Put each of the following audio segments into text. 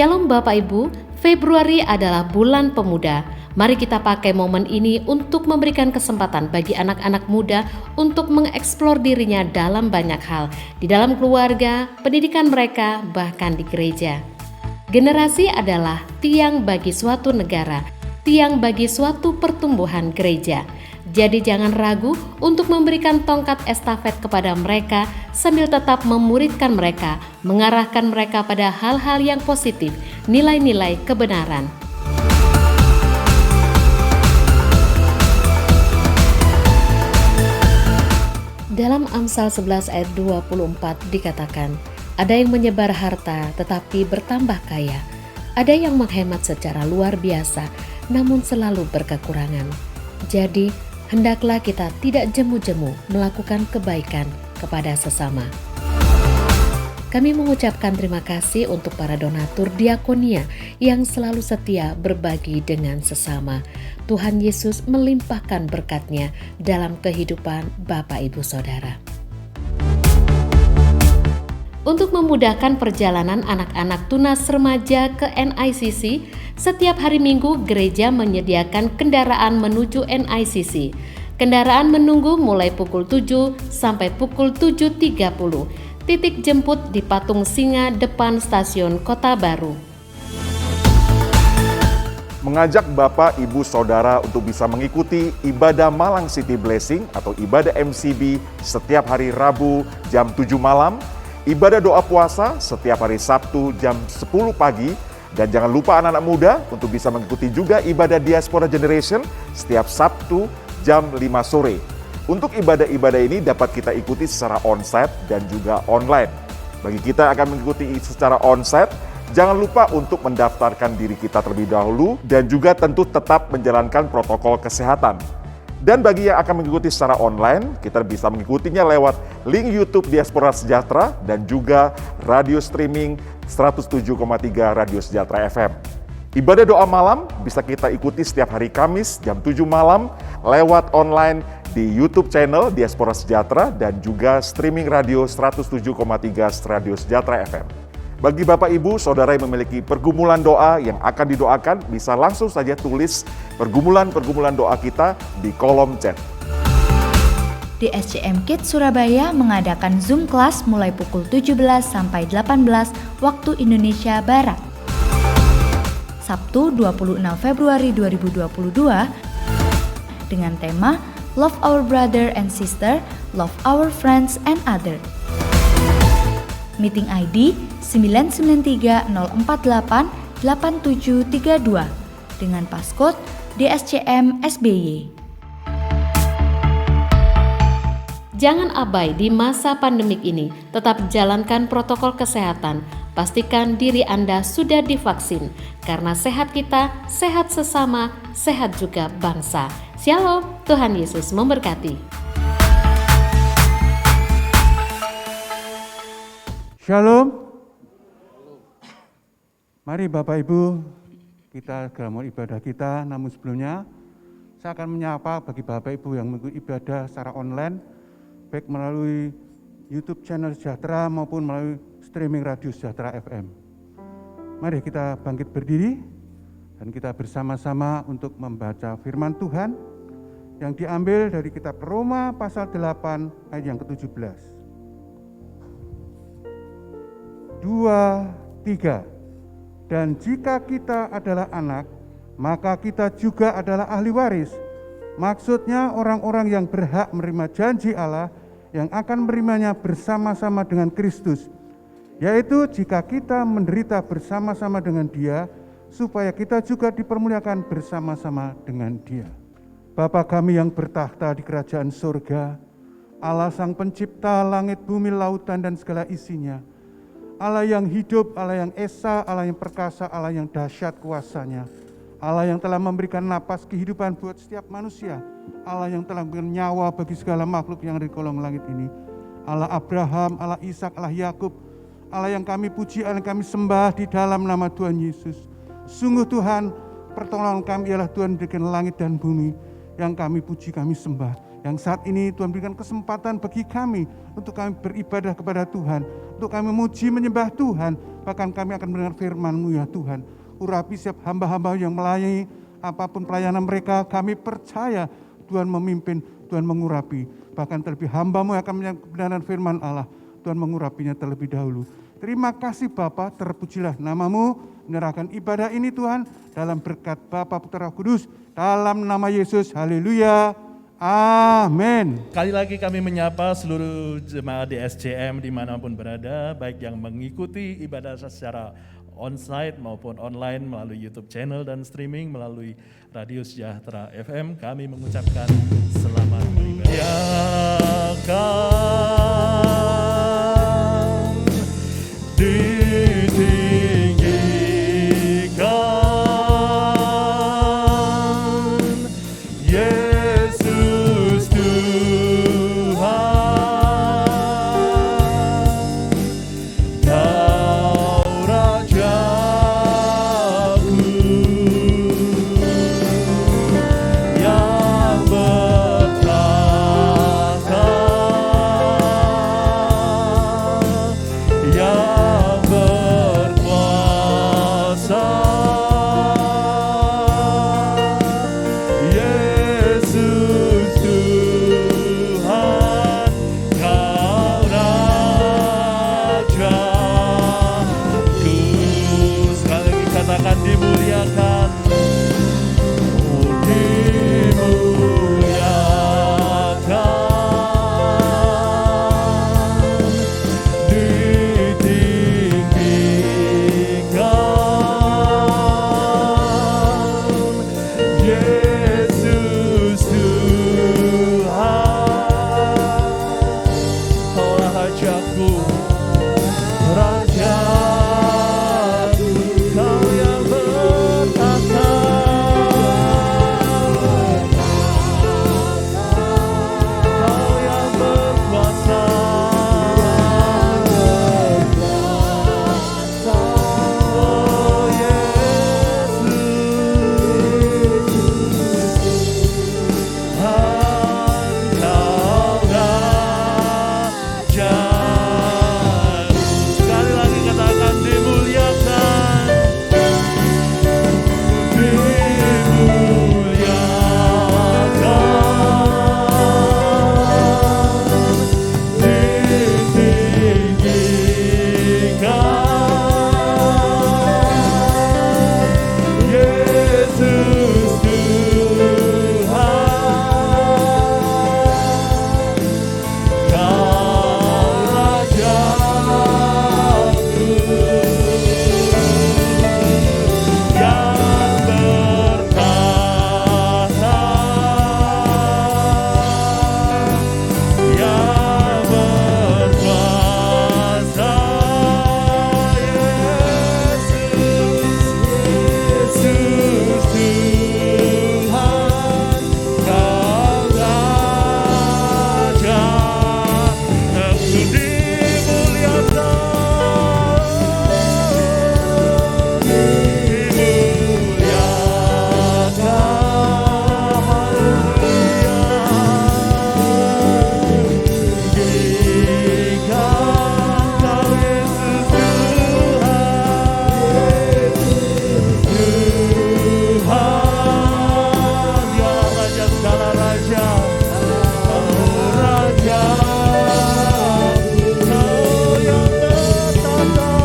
Shalom Bapak Ibu, Februari adalah bulan pemuda. Mari kita pakai momen ini untuk memberikan kesempatan bagi anak-anak muda untuk mengeksplor dirinya dalam banyak hal, di dalam keluarga, pendidikan mereka, bahkan di gereja. Generasi adalah tiang bagi suatu negara, tiang bagi suatu pertumbuhan gereja. Jadi jangan ragu untuk memberikan tongkat estafet kepada mereka sambil tetap memuridkan mereka, mengarahkan mereka pada hal-hal yang positif, nilai-nilai kebenaran. Dalam Amsal 11 ayat 24 dikatakan, ada yang menyebar harta tetapi bertambah kaya, ada yang menghemat secara luar biasa namun selalu berkekurangan. Jadi, hendaklah kita tidak jemu-jemu melakukan kebaikan kepada sesama. Kami mengucapkan terima kasih untuk para donatur diakonia yang selalu setia berbagi dengan sesama. Tuhan Yesus melimpahkan berkat-Nya dalam kehidupan Bapak Ibu Saudara. Untuk memudahkan perjalanan anak-anak tunas remaja ke NICC, setiap hari Minggu gereja menyediakan kendaraan menuju NICC. Kendaraan menunggu mulai pukul 7 sampai pukul 7.30. Titik jemput di Patung Singa depan stasiun Kota Baru. Mengajak Bapak, Ibu, Saudara untuk bisa mengikuti ibadah Malang City Blessing atau ibadah MCB setiap hari Rabu jam 7 malam, ibadah doa puasa setiap hari Sabtu jam 10 pagi, dan jangan lupa anak-anak muda untuk bisa mengikuti juga ibadah Diaspora Generation setiap Sabtu jam 5 sore. Untuk ibadah-ibadah ini dapat kita ikuti secara onsite dan juga online. Bagi kita yang akan mengikuti secara onsite, jangan lupa untuk mendaftarkan diri kita terlebih dahulu dan juga tentu tetap menjalankan protokol kesehatan. Dan bagi yang akan mengikuti secara online, kita bisa mengikutinya lewat link YouTube Diaspora Sejahtera dan juga radio streaming 107,3 Radio Sejahtera FM. Ibadah doa malam bisa kita ikuti setiap hari Kamis jam 7 malam lewat online di YouTube channel Diaspora Sejahtera dan juga streaming radio 107,3 Radio Sejahtera FM. Bagi Bapak Ibu, Saudara yang memiliki pergumulan doa yang akan didoakan, bisa langsung saja tulis pergumulan doa kita di kolom chat. DSCM Kids Surabaya mengadakan Zoom Class mulai pukul 17 sampai 18 waktu Indonesia Barat. Sabtu 26 Februari 2022 dengan tema Love Our Brother and Sister, Love Our Friends and Other. Meeting ID 99304887732 dengan passcode DSCM SBY. Jangan abai di masa pandemik ini, tetap jalankan protokol kesehatan. Pastikan diri Anda sudah divaksin, karena sehat kita, sehat sesama, sehat juga bangsa. Shalom, Tuhan Yesus memberkati. Shalom. Mari Bapak Ibu, kita segera mulai ibadah kita. Namun sebelumnya, saya akan menyapa bagi Bapak Ibu yang mengikuti ibadah secara online, baik melalui YouTube channel Sejahtera maupun melalui streaming Radio Sejahtera FM. Mari kita bangkit berdiri dan kita bersama-sama untuk membaca firman Tuhan yang diambil dari kitab Roma pasal 8 ayat yang ke-17. 2, 3. Dan jika kita adalah anak, maka kita juga adalah ahli waris. Maksudnya orang-orang yang berhak menerima janji Allah yang akan menerimanya bersama-sama dengan Kristus, yaitu jika kita menderita bersama-sama dengan Dia, supaya kita juga dipermuliakan bersama-sama dengan Dia. Bapa kami yang bertahta di kerajaan surga, Allah Sang Pencipta langit, bumi, lautan, dan segala isinya, Allah yang hidup, Allah yang esa, Allah yang perkasa, Allah yang dahsyat kuasanya, Allah yang telah memberikan napas kehidupan buat setiap manusia, Allah yang telah memberikan nyawa bagi segala makhluk yang ada di kolong langit ini, Allah Abraham, Allah Ishak, Allah Yakub, Allah yang kami puji, Allah yang kami sembah di dalam nama Tuhan Yesus. Sungguh Tuhan, pertolongan kami ialah Tuhan memberikan langit dan bumi, yang kami puji, kami sembah. yang saat ini Tuhan berikan kesempatan bagi kami untuk kami beribadah kepada Tuhan, untuk kami memuji menyembah Tuhan, bahkan kami akan mendengar firman-Mu ya Tuhan. Urapi setiap hamba-hamba yang melayani apapun pelayanan mereka, kami percaya Tuhan memimpin, Tuhan mengurapi. Bahkan terlebih hamba-Mu yang akan menyampaikan kebenaran firman Allah, Tuhan mengurapinya terlebih dahulu. Terima kasih Bapa, terpujilah nama-Mu, menyerahkan ibadah ini Tuhan, dalam berkat Bapa Putra Kudus, dalam nama Yesus, haleluya, amin. Sekali lagi kami menyapa seluruh jemaat di SCM dimanapun berada, baik yang mengikuti ibadah secara onsite maupun online melalui YouTube channel dan streaming melalui Radio Sejahtera FM. Kami mengucapkan selamat beribadah. Ditinggikan Yesus Tuhan, Kau Rajaku yang bertahta, yang berkuasa. Yesus Tuhan, Kau Rajaku. Sekali lagi katakan dimuliakan. Yesus Tuhan, Kau Rajaku, Rajaku, Kau yang bertahta, Kau yang berkuasa. Oh Yesus Tuhan, Kau Raja. Sekali lagi katakan dimuliakan, ditinggikan. Yesus Tuhan, Kau Rajaku yang bertahta, yang berkuasa. Yesus Tuhan, Kau Raja, Engkau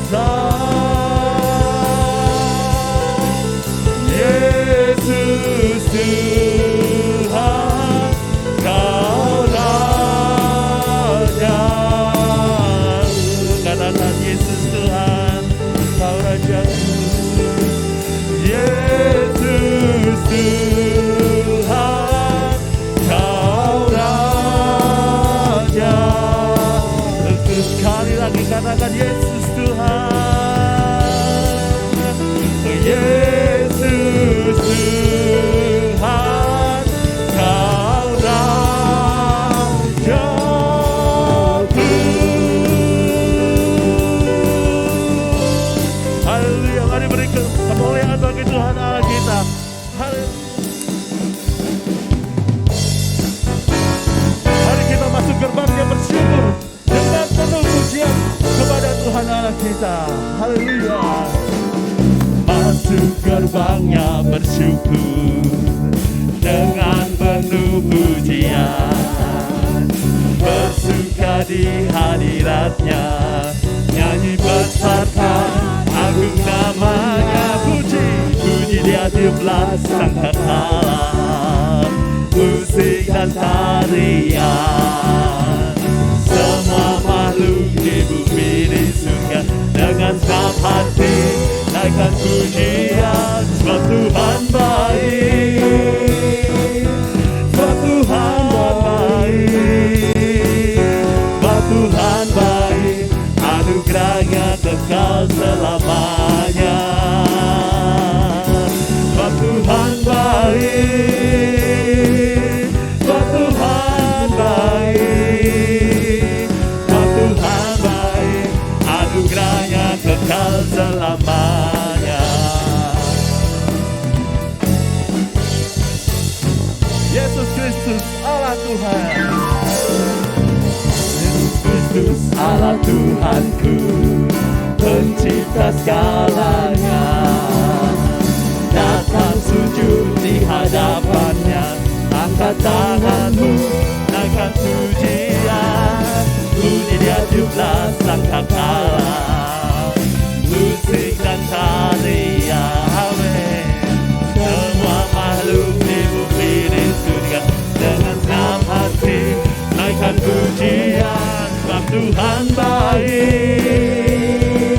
dimuliakan, Yesus Tuhan, Kau Raja. Katakan Yesus Tuhan, Kau Raja. Yesus Tuhan, Kau Raja. Terus sekali lagi katakan Yesus Tuhan, Yesus Tuhan, Kau Rajaku. kita. Haleluya. Masuk gerbangnya bersyukur dengan penuh pujian, bersuka di hadiratnya, nyanyi besarkan agung namanya. Puji dia 17 sang kekala, musik dan tarian, semua makhluk di bumi di surga dengan senang hati naikkan pujian. Sebab Tuhan baik, sebab Tuhan baik, sebab Tuhan baik, anugerahnya kekal selamanya. Sebab Tuhan baik, sebab Tuhan baik, sebab Tuhan baik, anugerahnya kekal selamanya. Yesus Kristus Allah Tuhan, Yesus Kristus Allah Tuhanku, pencipta segalanya. Datang sujud di hadapannya, angkat tanganmu, naikkan pujian. Puji dia 17 sang kekala, musik dan tarian. Amin. Semua makhluk di bumi di surga dengan senang hati naikkan pujian. Sebab Tuhan baik,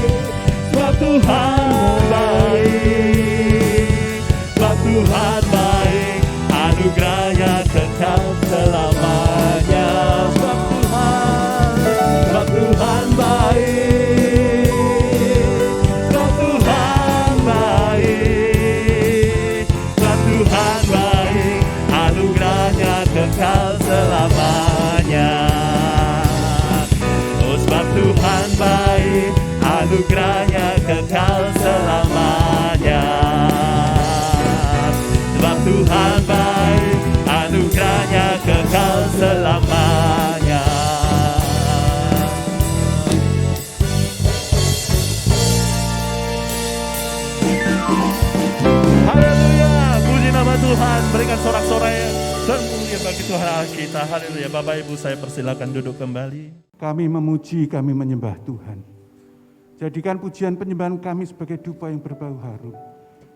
sebab Tuhan baik, sebab Tuhan baik, anugerahnya kekal selamanya. Sebab Tuhan baik, sebab Tuhan baik, sebab Tuhan baik, anugerahnya kekal selamanya. Oh, sebab Tuhan baik, anugerahnya kekal selamanya. Sebab Tuhan baik, anugerahnya kekal selamanya. Haleluya, puji nama Tuhan. Berikan sorak-sorai semulia bagi Tuhan Allah kita. Haleluya. Bapak Ibu, saya persilakan duduk kembali. Kami memuji, kami menyembah Tuhan. Jadikan pujian penyembahan kami sebagai dupa yang berbau harum.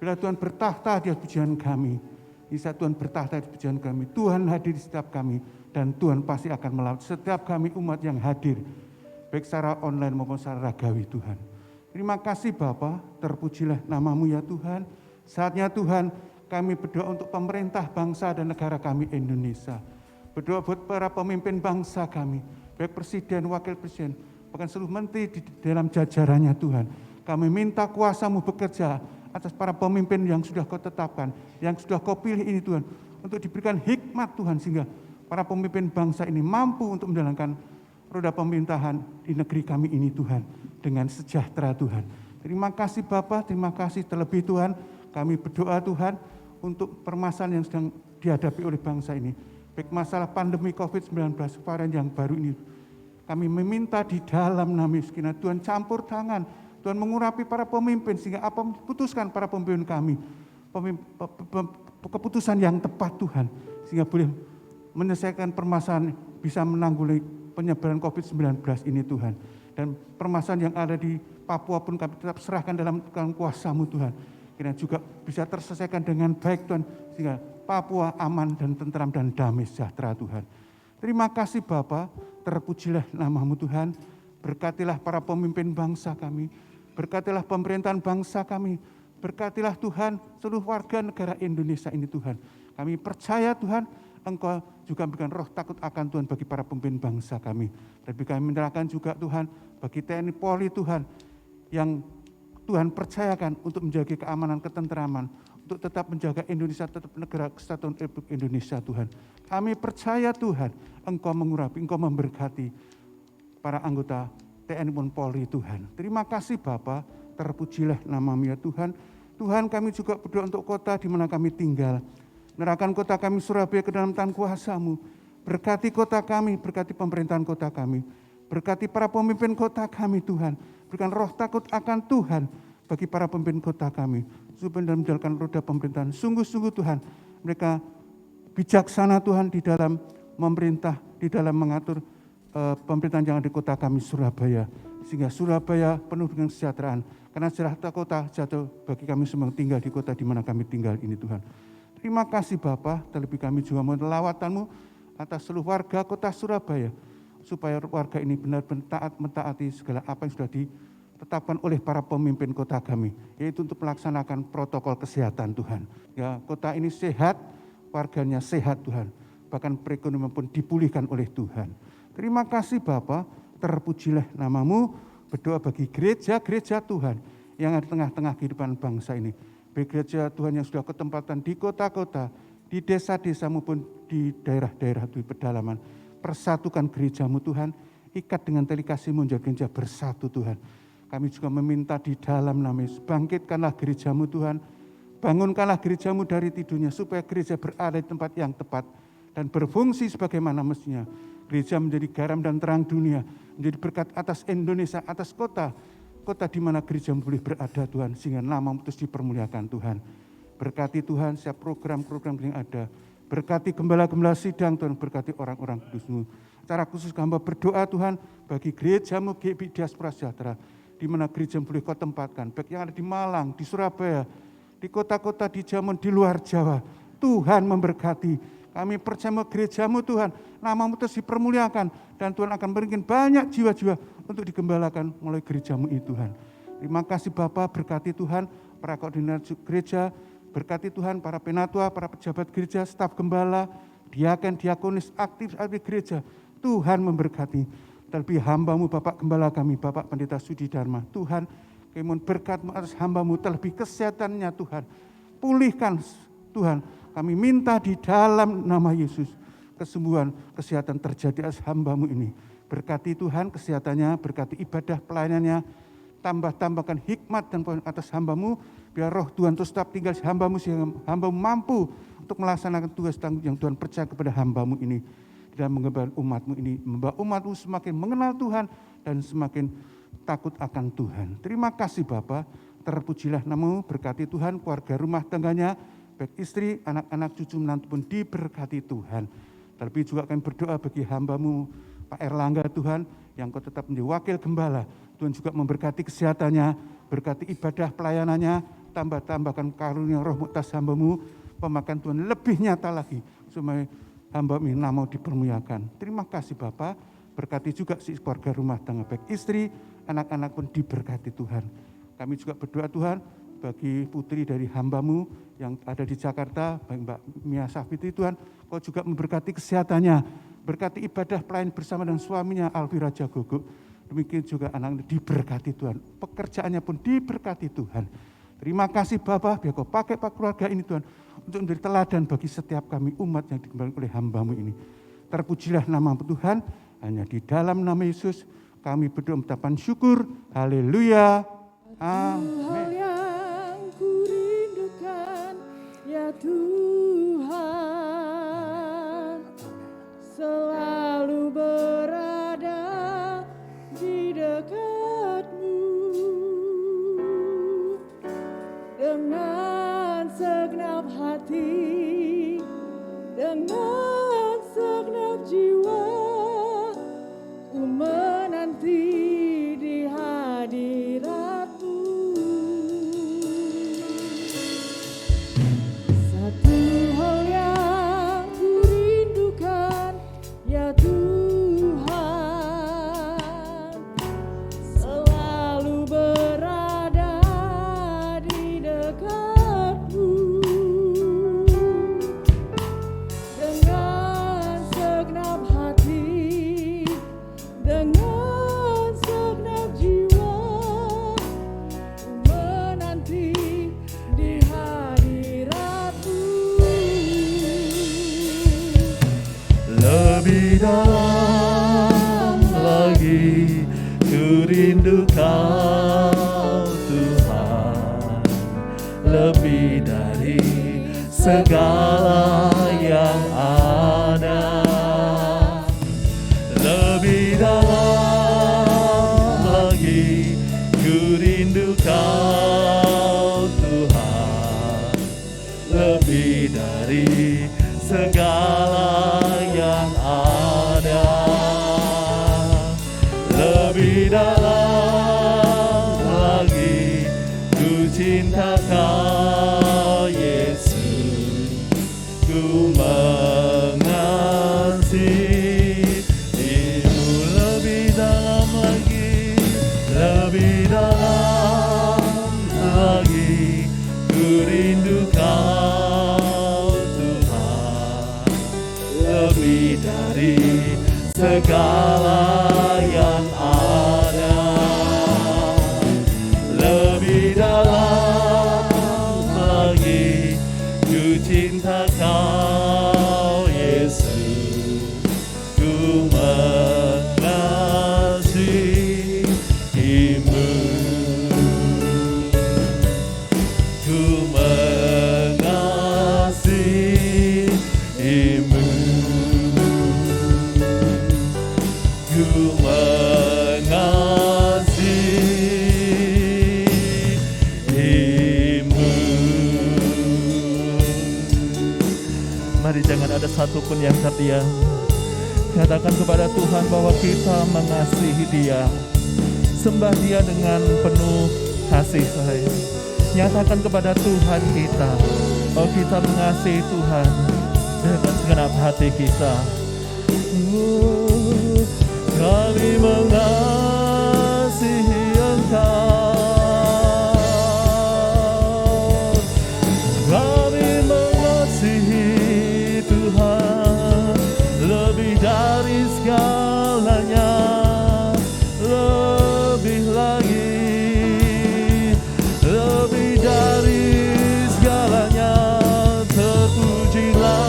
Bila Tuhan bertahta di atas pujian kami, di saat Tuhan bertahta di pujian kami, Tuhan hadir di setiap kami, dan Tuhan pasti akan melawat setiap kami umat yang hadir, baik secara online maupun secara ragawi Tuhan. Terima kasih Bapa, terpujilah namamu ya Tuhan. Saatnya Tuhan, kami berdoa untuk pemerintah bangsa dan negara kami Indonesia. Berdoa buat para pemimpin bangsa kami, baik presiden, wakil presiden, bahkan seluruh menteri di dalam jajarannya Tuhan. Kami minta kuasa-Mu bekerja atas para pemimpin yang sudah Kau tetapkan, yang sudah Kau pilih ini Tuhan, untuk diberikan hikmat Tuhan, sehingga para pemimpin bangsa ini mampu untuk menjalankan roda pemerintahan di negeri kami ini Tuhan, dengan sejahtera Tuhan. Terima kasih Bapa, terima kasih terlebih Tuhan, kami berdoa Tuhan untuk permasalahan yang sedang dihadapi oleh bangsa ini, baik masalah pandemi COVID-19 varian yang baru ini. Kami meminta di dalam nama Yesus Tuhan campur tangan, Tuhan mengurapi para pemimpin, sehingga apa putuskan para pemimpin kami, keputusan yang tepat Tuhan, sehingga boleh menyelesaikan permasalahan, bisa menanggulangi penyebaran COVID-19 ini Tuhan. Dan permasalahan yang ada di Papua pun kami tetap serahkan dalam kuasa-Mu Tuhan. Kiranya juga bisa terselesaikan dengan baik Tuhan, sehingga Papua aman dan tentram dan damai sejahtera Tuhan. Terima kasih Bapa, terpujilah namamu Tuhan. Berkatilah para pemimpin bangsa kami, berkatilah pemerintahan bangsa kami, berkatilah Tuhan seluruh warga negara Indonesia ini Tuhan. Kami percaya Tuhan, Engkau juga memberikan roh takut akan Tuhan bagi para pemimpin bangsa kami. Tapi kami menyerahkan juga Tuhan bagi TNI Polri Tuhan, yang Tuhan percayakan untuk menjaga keamanan, ketentraman, untuk tetap menjaga Indonesia, tetap negara kesatuan Republik Indonesia Tuhan. Kami percaya Tuhan, Engkau mengurapi, Engkau memberkati para anggota TNI dan Polri Tuhan. Terima kasih Bapa, terpujilah namamu ya Tuhan. Tuhan, kami juga berdoa untuk kota di mana kami tinggal. Menyerahkan kota kami Surabaya ke dalam tangan kuasa-Mu. Berkati kota kami, berkati pemerintahan kota kami. Berkati para pemimpin kota kami Tuhan. Berikan roh takut akan Tuhan bagi para pemimpin kota kami. Supaya dalam menjalankan roda pemerintahan. Sungguh-sungguh Tuhan, mereka bijaksana Tuhan di dalam memerintah, di dalam mengatur pemerintahan yang ada di kota kami Surabaya. Sehingga Surabaya penuh dengan kesejahteraan. Karena sejahtera kota jatuh bagi kami semua tinggal di kota di mana kami tinggal ini Tuhan. Terima kasih Bapa, terlebih kami juga mohon lawatan-Mu atas seluruh warga kota Surabaya. Supaya warga ini benar-benar taat mentaati segala apa yang sudah ditetapkan oleh para pemimpin kota kami. Yaitu untuk melaksanakan protokol kesehatan Tuhan. Ya, kota ini sehat, warganya sehat Tuhan. Bahkan perekonomian pun dipulihkan oleh Tuhan. Terima kasih Bapa, terpujilah nama-Mu. Berdoa bagi gereja-gereja Tuhan yang ada di tengah-tengah kehidupan bangsa ini. Baik gereja Tuhan yang sudah ketempatan di kota-kota, di desa-desa maupun di daerah-daerah di pedalaman. Persatukan gereja-Mu Tuhan, ikat dengan tali kasih-Mu menjadi gereja bersatu Tuhan. Kami juga meminta di dalam nama Yesus, bangkitkanlah gereja-Mu Tuhan, bangunkanlah gereja-Mu dari tidurnya supaya gereja berada di tempat yang tepat dan berfungsi sebagaimana mestinya. Gereja menjadi garam dan terang dunia, menjadi berkat atas Indonesia, atas kota di mana gereja boleh berada Tuhan, sehingga nama-Mu terus dipermuliakan Tuhan. Berkati Tuhan setiap program-program yang ada, berkati gembala-gembala sidang Tuhan, berkati orang-orang kudus-Mu. Secara khusus hamba berdoa Tuhan bagi gereja-Mu GBI Diaspora Sejahtera, di mana gereja boleh Kau tempatkan, baik yang ada di Malang, di Surabaya, di kota-kota di Jawa, di luar Jawa. Tuhan memberkati. Kami percaya gereja-Mu Tuhan, nama-Mu terus dipermuliakan, dan Tuhan akan berikan banyak jiwa-jiwa untuk digembalakan melalui gereja-Mu itu Tuhan. Terima kasih Bapa, berkati Tuhan para koordinator gereja, berkati Tuhan para penatua, para pejabat gereja, staf gembala, diaken, diakonis, aktif gereja. Tuhan memberkati. Terlebih hamba-Mu Bapak Gembala kami, Bapak Pendeta Sudi Dharma. Tuhan, kami mohon berkat-Mu atas hamba-Mu, terlebih kesehatannya Tuhan. Pulihkan Tuhan. Kami minta di dalam nama Yesus, kesembuhan, kesehatan terjadi atas hamba-Mu ini. Berkati Tuhan kesehatannya, berkati ibadah pelayanannya, tambahkan hikmat dan poin atas hamba-Mu, biar roh Tuhan terus tetap tinggal di hamba-Mu, sehingga hamba-Mu mampu untuk melaksanakan tugas yang Tuhan percaya kepada hamba-Mu ini. Di dalam mengembangkan umat-Mu ini, membawa umat-Mu semakin mengenal Tuhan dan semakin takut akan Tuhan. Terima kasih Bapa, terpujilah nama-Mu, berkati Tuhan keluarga rumah tangganya, baik istri, anak-anak, cucu, menantu pun diberkati Tuhan. Terlebih juga kami berdoa bagi hamba-Mu, Pak Erlangga Tuhan, yang Kau tetap menjadi wakil gembala. Tuhan juga memberkati kesehatannya, berkati ibadah pelayanannya, tambahkan karunia roh atas hamba-Mu, pemakan Tuhan lebih nyata lagi, supaya hamba-Mu ini nama dipermuliakan. Terima kasih Bapa, berkati juga si keluarga rumah tangga, baik istri, anak-anak pun diberkati Tuhan. Kami juga berdoa Tuhan, bagi putri dari hamba-Mu yang ada di Jakarta, baik Mbak Mia Safitri Tuhan, Kau juga memberkati kesehatannya, berkati ibadah pelayan bersama dengan suaminya Alfi Raja Gogok. Demikian juga anak-anak diberkati Tuhan, pekerjaannya pun diberkati Tuhan. Terima kasih Bapa, biar Kau pakai Pak keluarga ini Tuhan, untuk menjadi teladan bagi setiap kami umat yang dikembalikan oleh hamba-Mu ini. Terpujilah nama Tuhan, hanya di dalam nama Yesus kami berdoa mengucapkan syukur. Haleluya. Amin. Ya Tuhan, selalu berada di dekat-Mu dengan segenap hati, dengan segenap jiwa, ku menanti di hadirat-Mu. Satu hal yang ku rindukan, ya Tuhan, selalu berada di dekat-Mu dengan segenap hati, dengan segenap jiwa, ku menanti di hadirat-Mu. Lebih dalam lagi ku rindu Kau Tuhan, lebih dari segala yang ada. Lebih dalam ku rindu Kau Tuhan, lebih dari segala yang ada, lebih dalam lagi ku cinta Kau Yesus, ku mengasihimu lebih dalam lagi, lebih dalam lagi ku rindu Kau Tuhan, lebih dari segala yang ada, lebih dalam lagi ku cinta Kau Yesus, ku mengasihimu, ku mengasihimu, ku mengasihimu. Mari jangan ada satupun yang terdiam. Katakan kepada Tuhan bahwa kita mengasihi Dia. Sembah Dia dengan penuh kasih sayang. Nyatakan kepada Tuhan kita, bahwa kita mengasihi Tuhan dengan segenap hati kita. Kami mengasihi Engkau, kami mengasihi Tuhan, lebih dari segalanya, lebih lagi, lebih dari segalanya. Terpujilah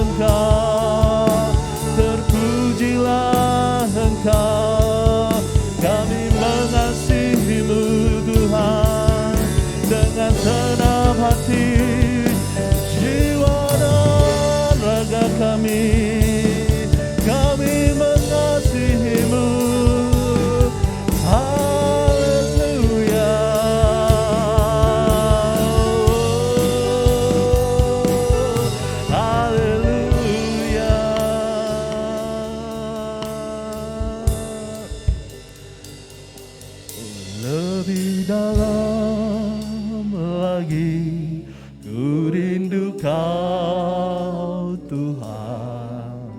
Engkau, terpujilah Engkau, kami mengasihimu Tuhan, dengan senang hati, jiwa dan raga kami mengasihimu. Haleluya, haleluya. Lebih dalam lagi ku rindu Kau Tuhan,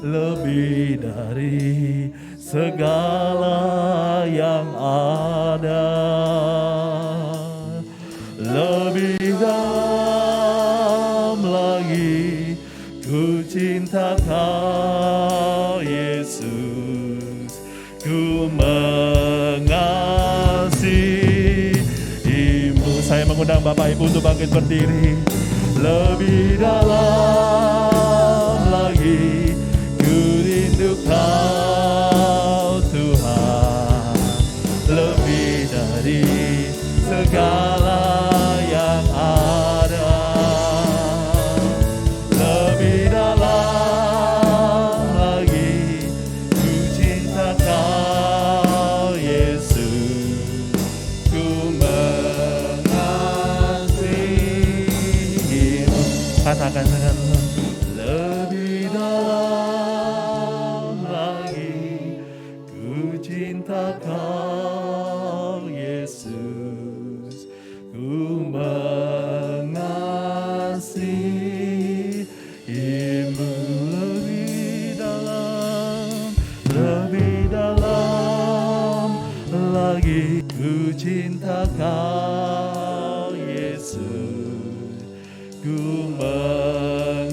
lebih dari segala yang ada, lebih dalam lagi ku cinta Kau Yesus, ku mengasihimu. Saya mengundang Bapak Ibu untuk bangkit berdiri. Lebih dalam lagi ku rindu Kau Tuhan, lebih dari segala yang ada, lebih dalam lagi ku cinta Kau Yesus, ku mengasihimu. Katakan dengan lebih dalam lagi ku cinta Kau Yesus, ku mengasihimu. Lebih dalam lagi ku cinta Kau Yesus, ku mengasihimu,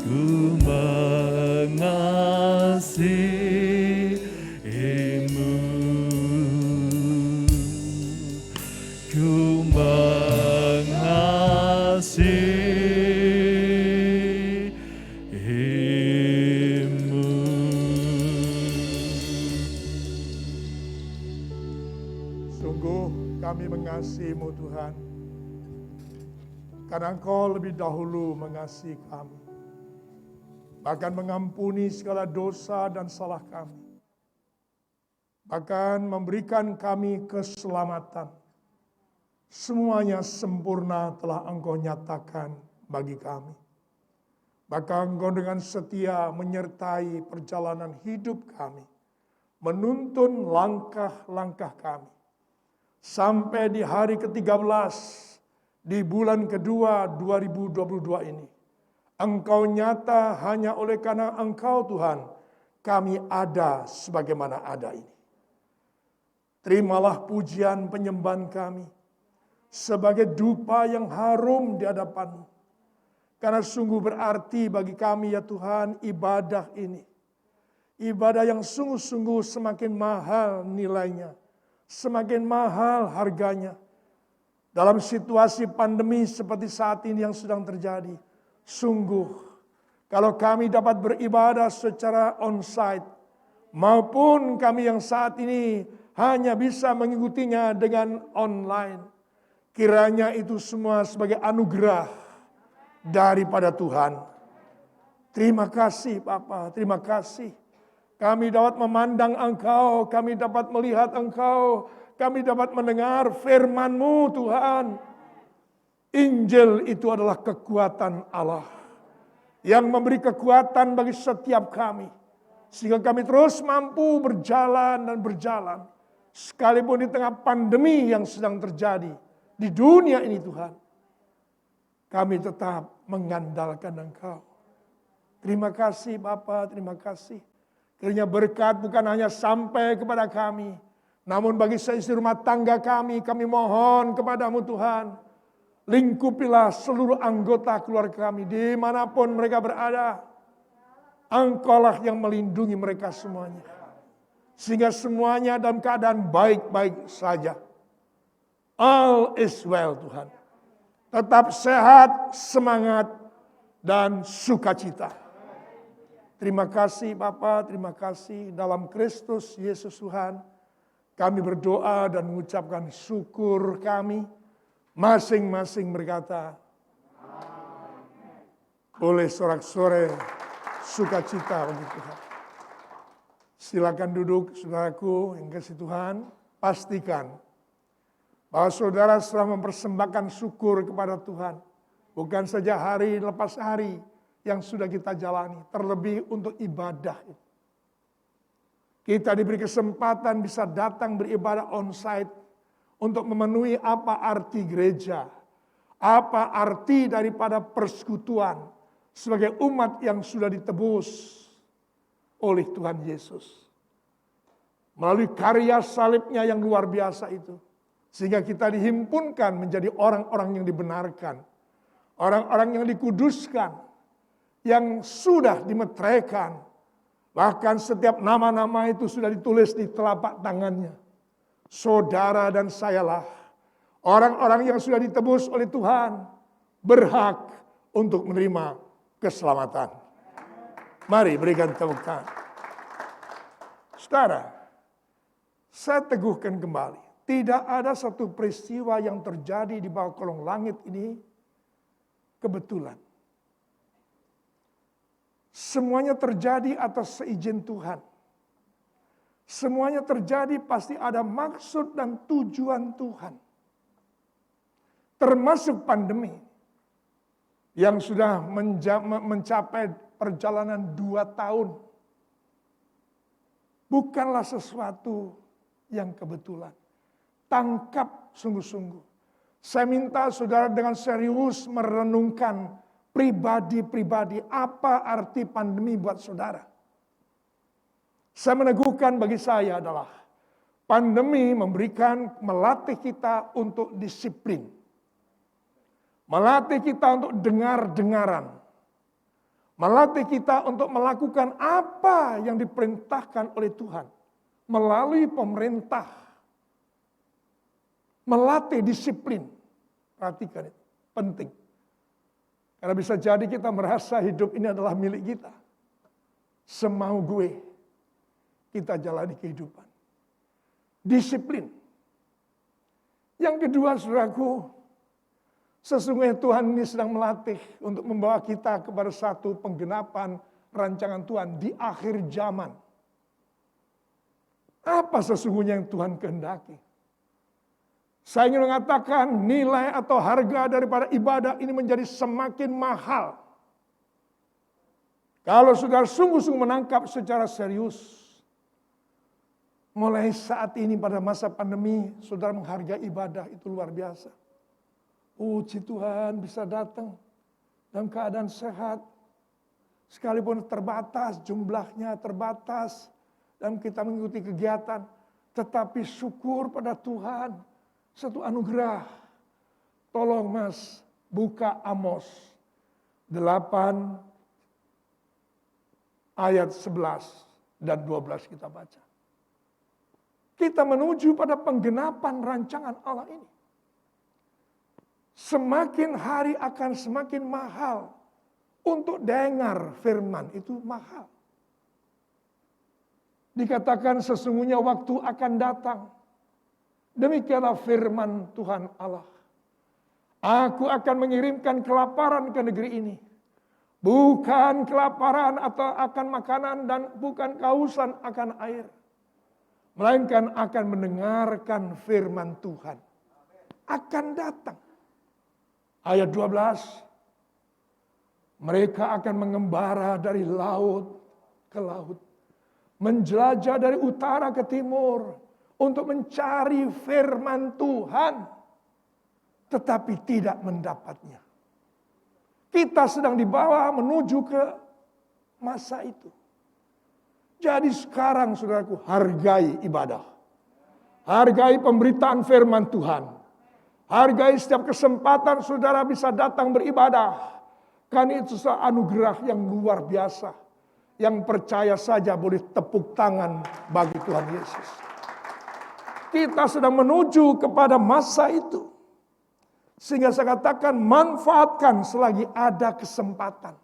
ku mengasihimu, ku mengasihimu. Sungguh kami mengasihimu Tuhan. Karena Engkau lebih dahulu mengasihi kami. Bahkan mengampuni segala dosa dan salah kami. Bahkan memberikan kami keselamatan. Semuanya sempurna telah Engkau nyatakan bagi kami. Bahkan Engkau dengan setia menyertai perjalanan hidup kami. Menuntun langkah-langkah kami. Sampai di hari ke-13 di bulan kedua 2022 ini. Engkau nyata hanya oleh karena Engkau Tuhan, kami ada sebagaimana ada ini. Terimalah pujian penyembahan kami sebagai dupa yang harum di hadapan-Mu. Karena sungguh berarti bagi kami ya Tuhan ibadah ini. Ibadah yang sungguh-sungguh semakin mahal nilainya. Semakin mahal harganya. Dalam situasi pandemi seperti saat ini yang sedang terjadi. Sungguh, kalau kami dapat beribadah secara onsite, maupun kami yang saat ini hanya bisa mengikutinya dengan online. Kiranya itu semua sebagai anugerah daripada Tuhan. Terima kasih Bapa, terima kasih. Kami dapat memandang Engkau, kami dapat melihat Engkau, kami dapat mendengar firman-Mu Tuhan. Injil itu adalah kekuatan Allah. Yang memberi kekuatan bagi setiap kami. Sehingga kami terus mampu berjalan dan berjalan. Sekalipun di tengah pandemi yang sedang terjadi. Di dunia ini Tuhan. Kami tetap mengandalkan Engkau. Terima kasih Bapa, terima kasih. Kiranya berkat bukan hanya sampai kepada kami. Namun bagi seisi rumah tangga kami mohon kepadamu Tuhan. Lingkupilah seluruh anggota keluarga kami dimanapun mereka berada. Engkaulah yang melindungi mereka semuanya. Sehingga semuanya dalam keadaan baik-baik saja. All is well Tuhan. Tetap sehat, semangat, dan sukacita. Terima kasih Bapa, terima kasih dalam Kristus Yesus Tuhan. Kami berdoa dan mengucapkan syukur kami. Masing-masing berkata, boleh sorak-sorai sukacita bagi Tuhan. Silakan duduk saudaraku yang kasih Tuhan. Pastikan bahwa saudara telah mempersembahkan syukur kepada Tuhan. Bukan saja hari lepas hari yang sudah kita jalani. Terlebih untuk ibadah itu. Kita diberi kesempatan bisa datang beribadah onsite untuk memenuhi apa arti gereja, apa arti daripada persekutuan sebagai umat yang sudah ditebus oleh Tuhan Yesus. Melalui karya salibnya yang luar biasa itu. Sehingga kita dihimpunkan menjadi orang-orang yang dibenarkan. Orang-orang yang dikuduskan. Yang sudah dimeteraikan. Bahkan setiap nama-nama itu sudah ditulis di telapak tangannya. Saudara dan sayalah orang-orang yang sudah ditebus oleh Tuhan berhak untuk menerima keselamatan. Mari berikan tepuk tangan. Saudara, saya teguhkan kembali. Tidak ada satu peristiwa yang terjadi di bawah kolong langit ini kebetulan. Semuanya terjadi atas seizin Tuhan. Semuanya terjadi pasti ada maksud dan tujuan Tuhan. Termasuk pandemi yang sudah mencapai perjalanan 2 tahun. Bukanlah sesuatu yang kebetulan. Tangkap sungguh-sungguh. Saya minta saudara dengan serius merenungkan pribadi-pribadi apa arti pandemi buat saudara. Saya meneguhkan bagi saya adalah pandemi melatih kita untuk disiplin. Melatih kita untuk dengar-dengaran. Melatih kita untuk melakukan apa yang diperintahkan oleh Tuhan. Melalui pemerintah. Melatih disiplin. Perhatikan itu, penting. Karena bisa jadi kita merasa hidup ini adalah milik kita. Semau gue, kita jalani kehidupan. Disiplin. Yang kedua, saudaraku, Sesungguhnya Tuhan ini sedang melatih untuk membawa kita kepada satu penggenapan rancangan Tuhan di akhir zaman. Apa sesungguhnya yang Tuhan kehendaki? Saya ingin mengatakan nilai atau harga daripada ibadah ini menjadi semakin mahal. Kalau saudara sungguh-sungguh menangkap secara serius, mulai saat ini pada masa pandemi, saudara menghargai ibadah itu luar biasa. Puji Tuhan bisa datang dalam keadaan sehat. Sekalipun terbatas, jumlahnya terbatas. Dan kita mengikuti kegiatan. Tetapi syukur pada Tuhan. Satu anugerah. Tolong Mas, buka Amos 8 ayat 11 dan 12 kita baca. Kita menuju pada penggenapan rancangan Allah ini. Semakin hari akan semakin mahal. Untuk dengar firman itu mahal. Dikatakan sesungguhnya waktu akan datang. Demikianlah firman Tuhan Allah. Aku akan mengirimkan kelaparan ke negeri ini. Bukan kelaparan atau akan makanan dan bukan kehausan akan air. Melainkan akan mendengarkan firman Tuhan. Akan datang. Ayat 12, mereka akan mengembara dari laut ke laut. Menjelajah dari utara ke timur untuk mencari firman Tuhan. Tetapi tidak mendapatnya. Kita sedang dibawa menuju ke masa itu. Jadi sekarang saudaraku hargai ibadah. Hargai pemberitaan firman Tuhan. Hargai setiap kesempatan saudara bisa datang beribadah. Karena itu anugerah yang luar biasa. Yang percaya saja boleh tepuk tangan bagi Tuhan Yesus. Kita sedang menuju kepada masa itu. Sehingga saya katakan manfaatkan selagi ada kesempatan.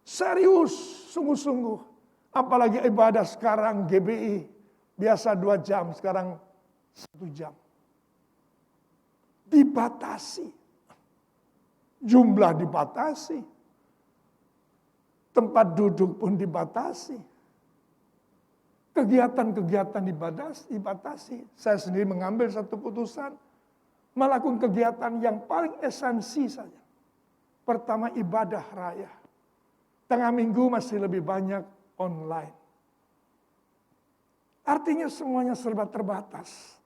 Serius, sungguh-sungguh. Apalagi ibadah sekarang GBI. Biasa 2 jam, sekarang 1 jam. Dibatasi. Jumlah dibatasi. Tempat duduk pun dibatasi. Kegiatan-kegiatan dibatasi. Saya sendiri mengambil satu putusan. Melakukan kegiatan yang paling esensi saja. Pertama ibadah raya. Tengah minggu masih lebih banyak online. Artinya semuanya serba terbatas.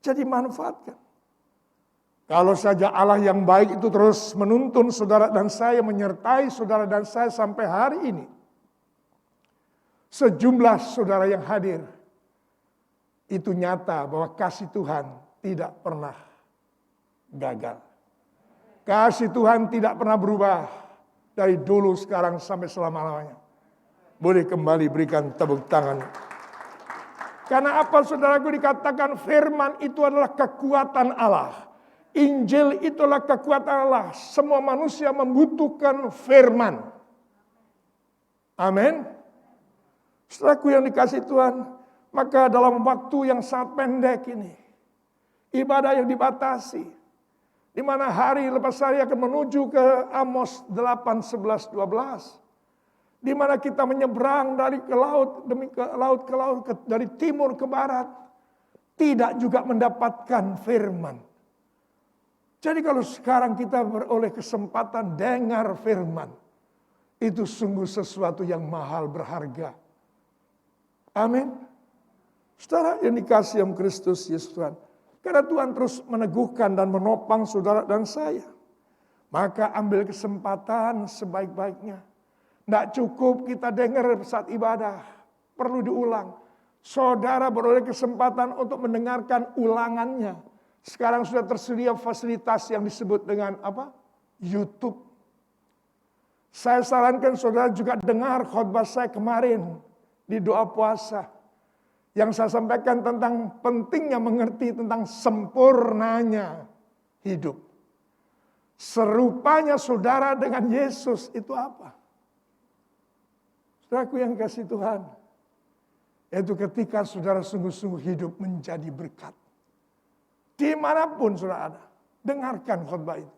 Jadi manfaatkan. Kalau saja Allah yang baik itu terus menuntun saudara dan saya, menyertai saudara dan saya sampai hari ini. Sejumlah saudara yang hadir, itu nyata bahwa kasih Tuhan tidak pernah gagal. Kasih Tuhan tidak pernah berubah dari dulu, sekarang, sampai selama-lamanya. Boleh kembali berikan tepuk tangan. Karena apa saudaraku, dikatakan firman itu adalah kekuatan Allah. Injil itulah kekuatan Allah. Semua manusia membutuhkan firman. Amin. Saudaraku yang dikasih Tuhan, maka dalam waktu yang sangat pendek ini, ibadah yang dibatasi, di mana hari lepas hari akan menuju ke Amos 8, 11, 12, di mana kita menyeberang dari ke laut demi ke laut, dari timur ke barat, tidak juga mendapatkan firman. Jadi kalau sekarang kita beroleh kesempatan dengar firman, itu sungguh sesuatu yang mahal, berharga. Amin. Saudara yang dikasihi oleh Kristus Yesus Tuhan. Karena Tuhan terus meneguhkan dan menopang saudara dan saya. Maka ambil kesempatan sebaik-baiknya. Tidak cukup kita dengar saat ibadah. Perlu diulang. Saudara beroleh kesempatan untuk mendengarkan ulangannya. Sekarang sudah tersedia fasilitas yang disebut dengan apa? YouTube. Saya sarankan saudara juga dengar khotbah saya kemarin di doa puasa. Yang saya sampaikan tentang pentingnya mengerti tentang sempurnanya hidup. Serupanya saudara dengan Yesus itu apa? Saudaraku yang kasih Tuhan. Yaitu ketika saudara sungguh-sungguh hidup menjadi berkat. Dimanapun saudara ada, dengarkan khotbah itu.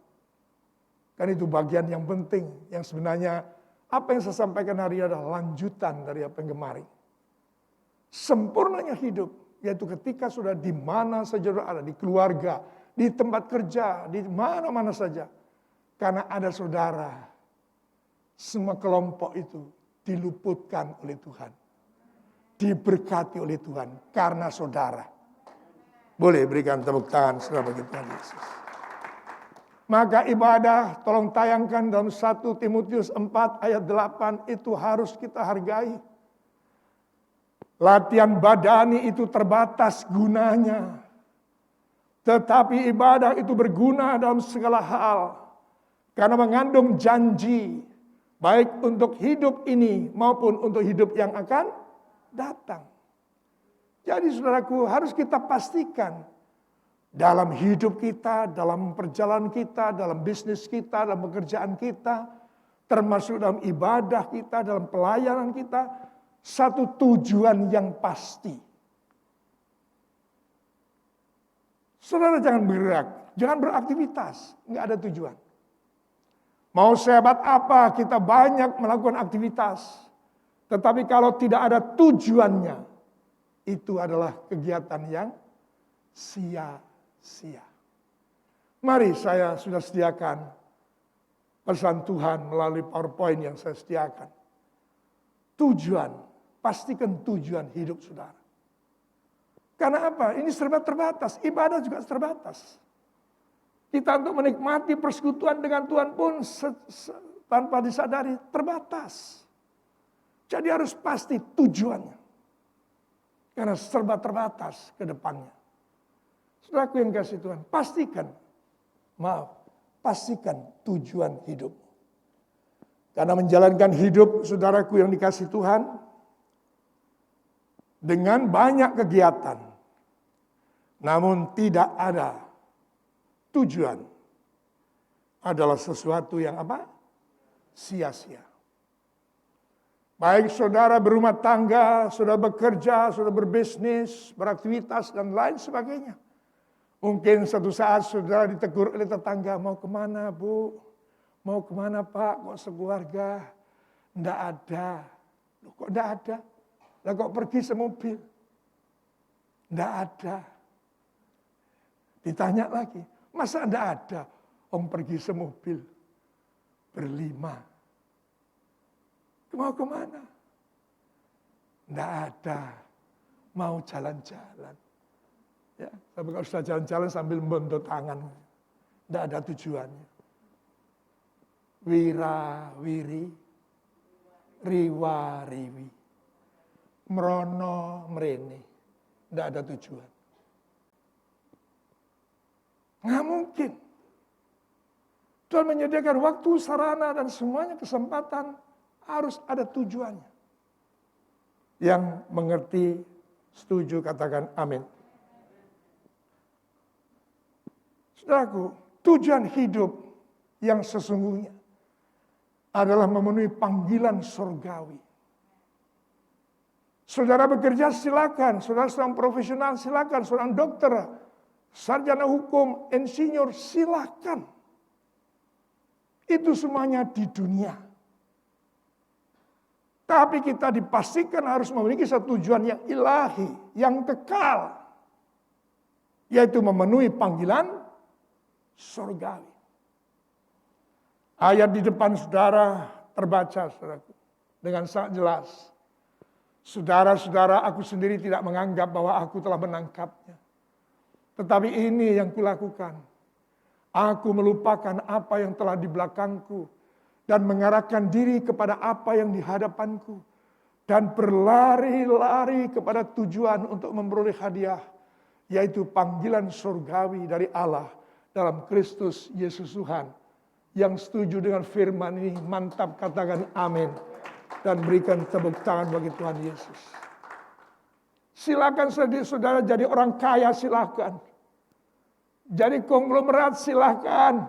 Kan itu bagian yang penting, yang sebenarnya apa yang saya sampaikan hari ini adalah lanjutan dari apa yang kemarin. Sempurnanya hidup, yaitu ketika sudah di mana saja ada, di keluarga, di tempat kerja, di mana-mana saja. Karena ada saudara, semua kelompok itu diluputkan oleh Tuhan. Diberkati oleh Tuhan karena saudara. Boleh berikan tepuk tangan saudara bagi Tuhan Yesus. Maka ibadah, tolong tayangkan dalam 1 Timotius 4 ayat 8 itu harus kita hargai. Latihan badani itu terbatas gunanya. Tetapi ibadah itu berguna dalam segala hal. Karena mengandung janji. Baik untuk hidup ini maupun untuk hidup yang akan datang. Jadi saudaraku harus kita pastikan. Dalam hidup kita, dalam perjalanan kita, dalam bisnis kita, dalam pekerjaan kita, termasuk dalam ibadah kita, dalam pelayanan kita, satu tujuan yang pasti. Saudara jangan bergerak, jangan beraktivitas, nggak ada tujuan. Mau sehebat apa kita banyak melakukan aktivitas, tetapi kalau tidak ada tujuannya, itu adalah kegiatan yang sia-sia. Mari saya sudah sediakan pesan Tuhan melalui PowerPoint yang saya sediakan. Tujuan, pastikan tujuan hidup saudara. Karena apa? Ini serba terbatas, ibadah juga terbatas. Kita untuk menikmati persekutuan dengan Tuhan pun tanpa disadari terbatas. Jadi harus pasti tujuannya. Karena serba terbatas ke depannya. Saudaraku yang kasih Tuhan, pastikan tujuan hidup. Karena menjalankan hidup saudaraku yang dikasih Tuhan, dengan banyak kegiatan, namun tidak ada tujuan, adalah sesuatu yang apa? Sia-sia. Baik saudara berumah tangga, saudara bekerja, saudara berbisnis, beraktivitas, dan lain sebagainya. Mungkin suatu saat saudara ditegur oleh tetangga, mau kemana bu? Mau kemana pak? Kok sekeluarga? Nggak ada. Loh, kok nggak ada? Lah kok pergi semobil? Nggak ada. Ditanya lagi, masa nggak ada? Om pergi semobil. Berlima. Mau kemana? Nggak ada. Mau jalan-jalan. Ya, tapi kalau sudah jalan-jalan sambil membentuk tangan, tidak ada tujuannya. Wira-wiri, riwa-riwi, merono-merene, tidak ada tujuan. Nggak mungkin. Tuhan menyediakan waktu, sarana, dan semuanya kesempatan harus ada tujuannya. Yang mengerti, setuju, katakan amin. Saudaraku, tujuan hidup yang sesungguhnya adalah memenuhi panggilan surgawi. Saudara bekerja silakan, saudara seorang profesional silakan, seorang dokter, sarjana hukum, insinyur silakan. Itu semuanya di dunia. Tapi kita dipastikan harus memiliki satu tujuan yang ilahi, yang kekal. Yaitu memenuhi panggilan surgawi. Ayat di depan saudara terbaca saudaraku, dengan sangat jelas. Saudara-saudara, aku sendiri tidak menganggap bahwa aku telah menangkapnya. Tetapi ini yang kulakukan. Aku melupakan apa yang telah di belakangku dan mengarahkan diri kepada apa yang di hadapanku dan berlari-lari kepada tujuan untuk memperoleh hadiah, yaitu panggilan surgawi dari Allah dalam Kristus Yesus Tuhan. Yang setuju dengan firman ini, mantap katakan amin. Dan berikan tepuk tangan bagi Tuhan Yesus. Silakan saudara jadi orang kaya, silakan. Jadi konglomerat, silakan.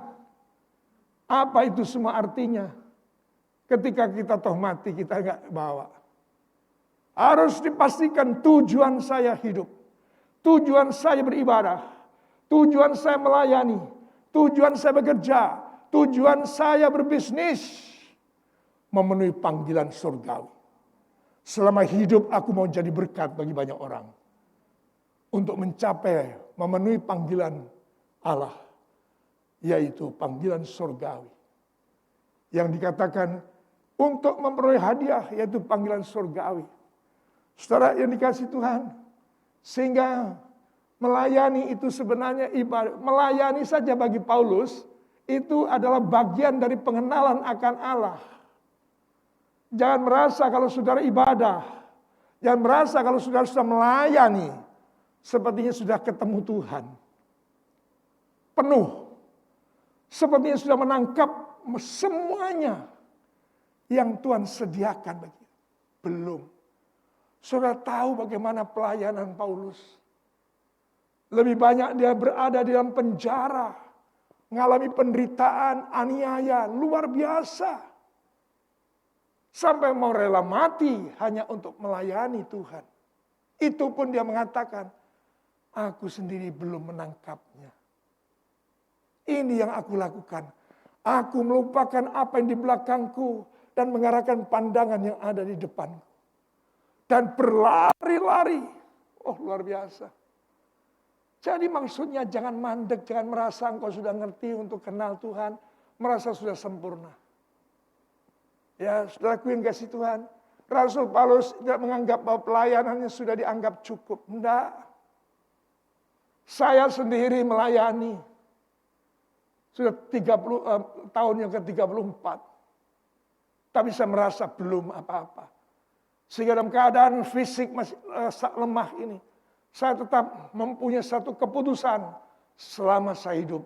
Apa itu semua artinya? Ketika kita toh mati, kita nggak bawa. Harus dipastikan tujuan saya hidup. Tujuan saya beribadah. Tujuan saya melayani. Tujuan saya bekerja. Tujuan saya berbisnis memenuhi panggilan surgawi. Selama hidup aku mau jadi berkat bagi banyak orang. Untuk mencapai, memenuhi panggilan Allah. Yaitu panggilan surgawi. Yang dikatakan untuk memperoleh hadiah, yaitu panggilan surgawi. Saudara yang dikasih Tuhan. Sehingga melayani itu sebenarnya ibadah. Melayani saja bagi Paulus, itu adalah bagian dari pengenalan akan Allah. Jangan merasa kalau saudara ibadah. Jangan merasa kalau saudara sudah melayani. Sepertinya sudah ketemu Tuhan. Penuh. Sepertinya sudah menangkap semuanya yang Tuhan sediakan bagi kita. Belum. Saudara tahu bagaimana pelayanan Paulus. Lebih banyak dia berada di dalam penjara. Mengalami penderitaan, aniaya, luar biasa. Sampai mau rela mati hanya untuk melayani Tuhan. Itu pun dia mengatakan, aku sendiri belum menangkapnya. Ini yang aku lakukan. Aku melupakan apa yang di belakangku dan mengarahkan pandangan yang ada di depanku. Dan berlari-lari. Oh, luar biasa. Jadi maksudnya jangan mandek, jangan merasa engkau sudah ngerti untuk kenal Tuhan. Merasa sudah sempurna. Ya, saudaraku yang kasih Tuhan. Rasul Paulus tidak menganggap bahwa pelayanannya sudah dianggap cukup. Tidak. Saya sendiri melayani. Sudah 30 tahun yang ke-34. Tapi saya merasa belum apa-apa. Sehingga dalam keadaan fisik masih lemah ini. Saya tetap mempunyai satu keputusan. Selama saya hidup,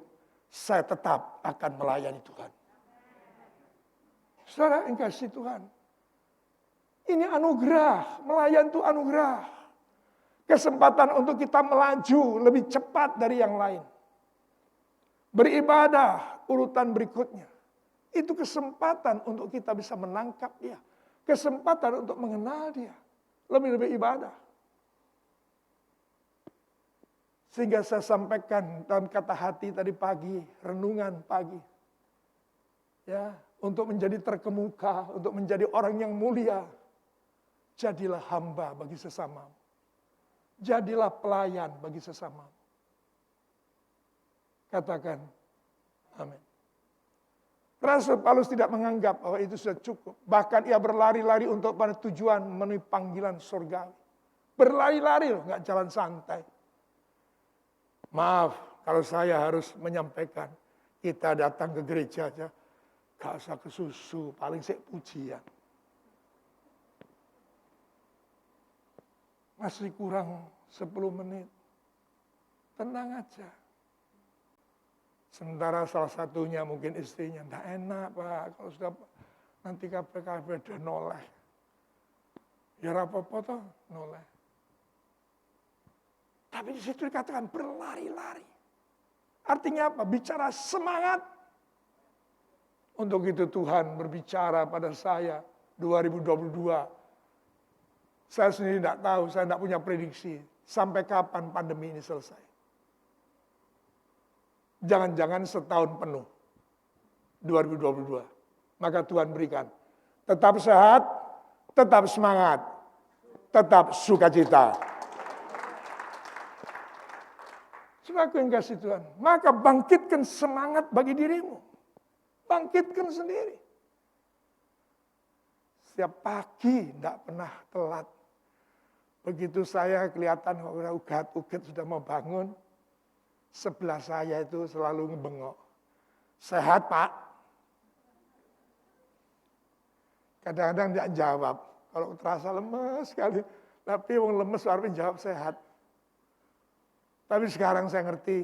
saya tetap akan melayani Tuhan. Saudara yang kasih Tuhan. Ini anugerah. Melayani itu anugerah. Kesempatan untuk kita melaju lebih cepat dari yang lain. Beribadah urutan berikutnya. Itu kesempatan untuk kita bisa menangkap dia. Kesempatan untuk mengenal dia. Lebih-lebih ibadah. Sehingga saya sampaikan dalam kata hati tadi pagi. Renungan pagi. Ya, untuk menjadi terkemuka. Untuk menjadi orang yang mulia. Jadilah hamba bagi sesamamu. Jadilah pelayan bagi sesamamu. Katakan, amin. Rasul Paulus tidak menganggap bahwa itu sudah cukup. Bahkan ia berlari-lari untuk pada tujuan memenuhi panggilan surgawi. Berlari-lari loh, nggak jalan santai. Maaf kalau saya harus menyampaikan. Kita datang ke gereja aja, gak usah kesusu, paling sih pujian. Masih kurang 10 menit. Tenang aja. Sementara salah satunya mungkin istrinya, enggak enak Pak, kalau sudah nanti KPKB udah noleh. Ya apa-apa toh, noleh. Tapi di situ dikatakan berlari-lari. Artinya apa? Bicara semangat. Untuk itu Tuhan berbicara pada saya 2022. Saya sendiri tidak tahu, saya tidak punya prediksi. Sampai kapan pandemi ini selesai. Jangan-jangan setahun penuh. 2022. Maka Tuhan berikan. Tetap sehat, tetap semangat, tetap sukacita. Saudaraku yang kasih Tuhan. Maka bangkitkan semangat bagi dirimu. Bangkitkan sendiri. Setiap pagi tidak pernah telat. Begitu saya kelihatan ugat-ugat sudah mau bangun. Sebelah saya itu selalu ngebengok. Sehat Pak? Kadang-kadang tidak jawab. Kalau terasa lemes sekali. Tapi yang lemes harus jawab sehat. Tapi sekarang saya ngerti.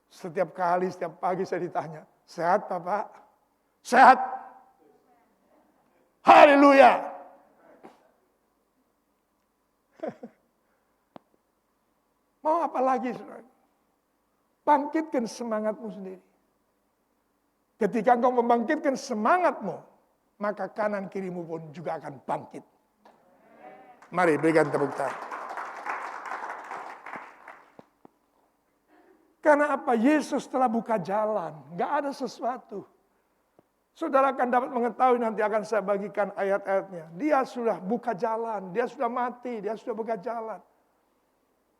Setiap kali, setiap pagi saya ditanya. Sehat Bapak? Sehat? Haleluya! Mau apa lagi saudara? Bangkitkan semangatmu sendiri. Ketika engkau membangkitkan semangatmu, maka kanan kirimu pun juga akan bangkit. Mari berikan tepuk tangan. Karena apa? Yesus telah buka jalan. Nggak ada sesuatu. Saudara akan dapat mengetahui, nanti akan saya bagikan ayat-ayatnya. Dia sudah buka jalan, dia sudah mati, dia sudah buka jalan.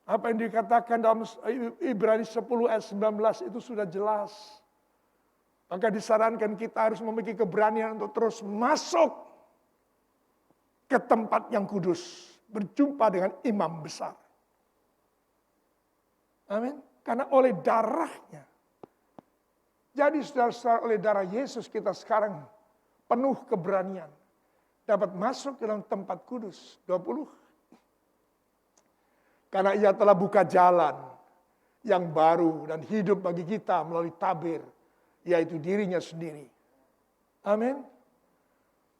Apa yang dikatakan dalam Ibrani 10 ayat 19 itu sudah jelas. Maka disarankan kita harus memiliki keberanian untuk terus masuk ke tempat yang kudus. Berjumpa dengan imam besar. Amin. Karena oleh darahnya. Jadi saudara-saudara, oleh darah Yesus kita sekarang penuh keberanian. Dapat masuk ke dalam tempat kudus. 20. Karena ia telah buka jalan yang baru dan hidup bagi kita melalui tabir. Yaitu dirinya sendiri. Amin.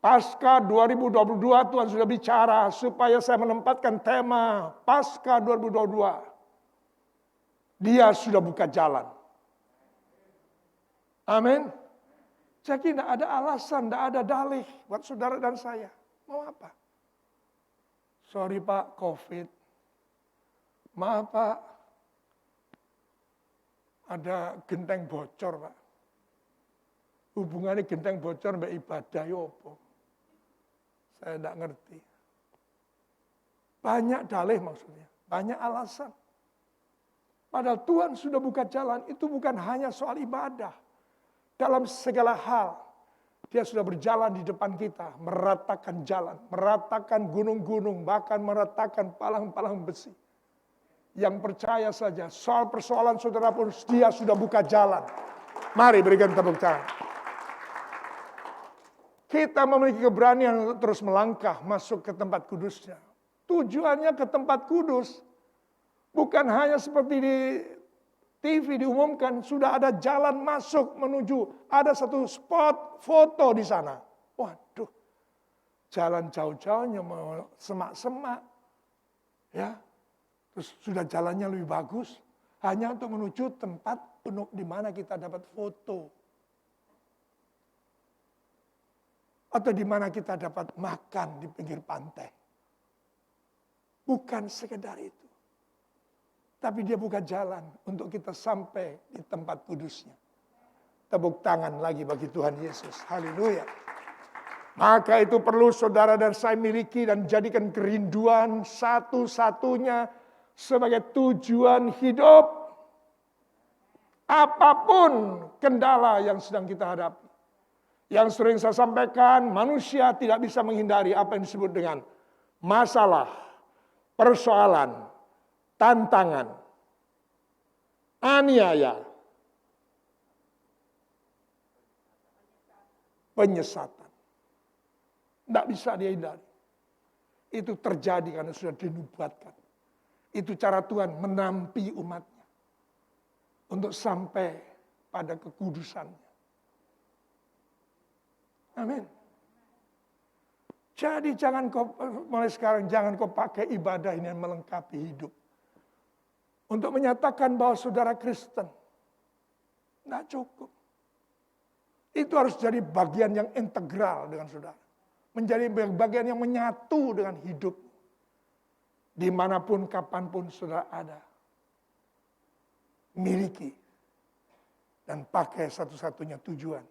Pasca 2022 Tuhan sudah bicara supaya saya menempatkan tema Pasca 2022. Dia sudah buka jalan. Amin. Jadi tidak ada alasan, tidak ada dalih buat saudara dan saya. Mau apa? Sorry Pak, COVID. Maaf Pak, ada genteng bocor Pak. Hubungannya genteng bocor sama ibadah ya apa? Saya tidak ngerti. Banyak dalih maksudnya, banyak alasan. Padahal Tuhan sudah buka jalan, itu bukan hanya soal ibadah. Dalam segala hal, dia sudah berjalan di depan kita, meratakan jalan, meratakan gunung-gunung, bahkan meratakan palang-palang besi. Yang percaya saja, soal persoalan saudara pun dia sudah buka jalan. Mari berikan tepuk tangan. Kita memiliki keberanian untuk terus melangkah masuk ke tempat kudusnya. Tujuannya ke tempat kudus. Bukan hanya seperti di TV diumumkan, sudah ada jalan masuk menuju. Ada satu spot foto di sana. Waduh, jalan jauh-jauhnya semak-semak. Ya, terus sudah jalannya lebih bagus. Hanya untuk menuju tempat di mana kita dapat foto. Atau di mana kita dapat makan di pinggir pantai. Bukan sekedar itu. Tapi dia buka jalan untuk kita sampai di tempat kudusnya. Tepuk tangan lagi bagi Tuhan Yesus. Haleluya. Maka itu perlu saudara dan saya miliki dan jadikan kerinduan satu-satunya sebagai tujuan hidup. Apapun kendala yang sedang kita hadapi. Yang sering saya sampaikan, manusia tidak bisa menghindari apa yang disebut dengan masalah, persoalan, tantangan, aniaya, penyesatan. Tidak bisa dihindari. Itu terjadi karena sudah dinubuatkan. Itu cara Tuhan menampi umatnya. Untuk sampai pada kekudusannya. Amin. Jadi mulai sekarang jangan kau pakai ibadah ini yang melengkapi hidup. Untuk menyatakan bahwa saudara Kristen. Tidak cukup. Itu harus jadi bagian yang integral dengan saudara. Menjadi bagian yang menyatu dengan hidup. Dimanapun, kapanpun saudara ada. Miliki. Dan pakai satu-satunya tujuan.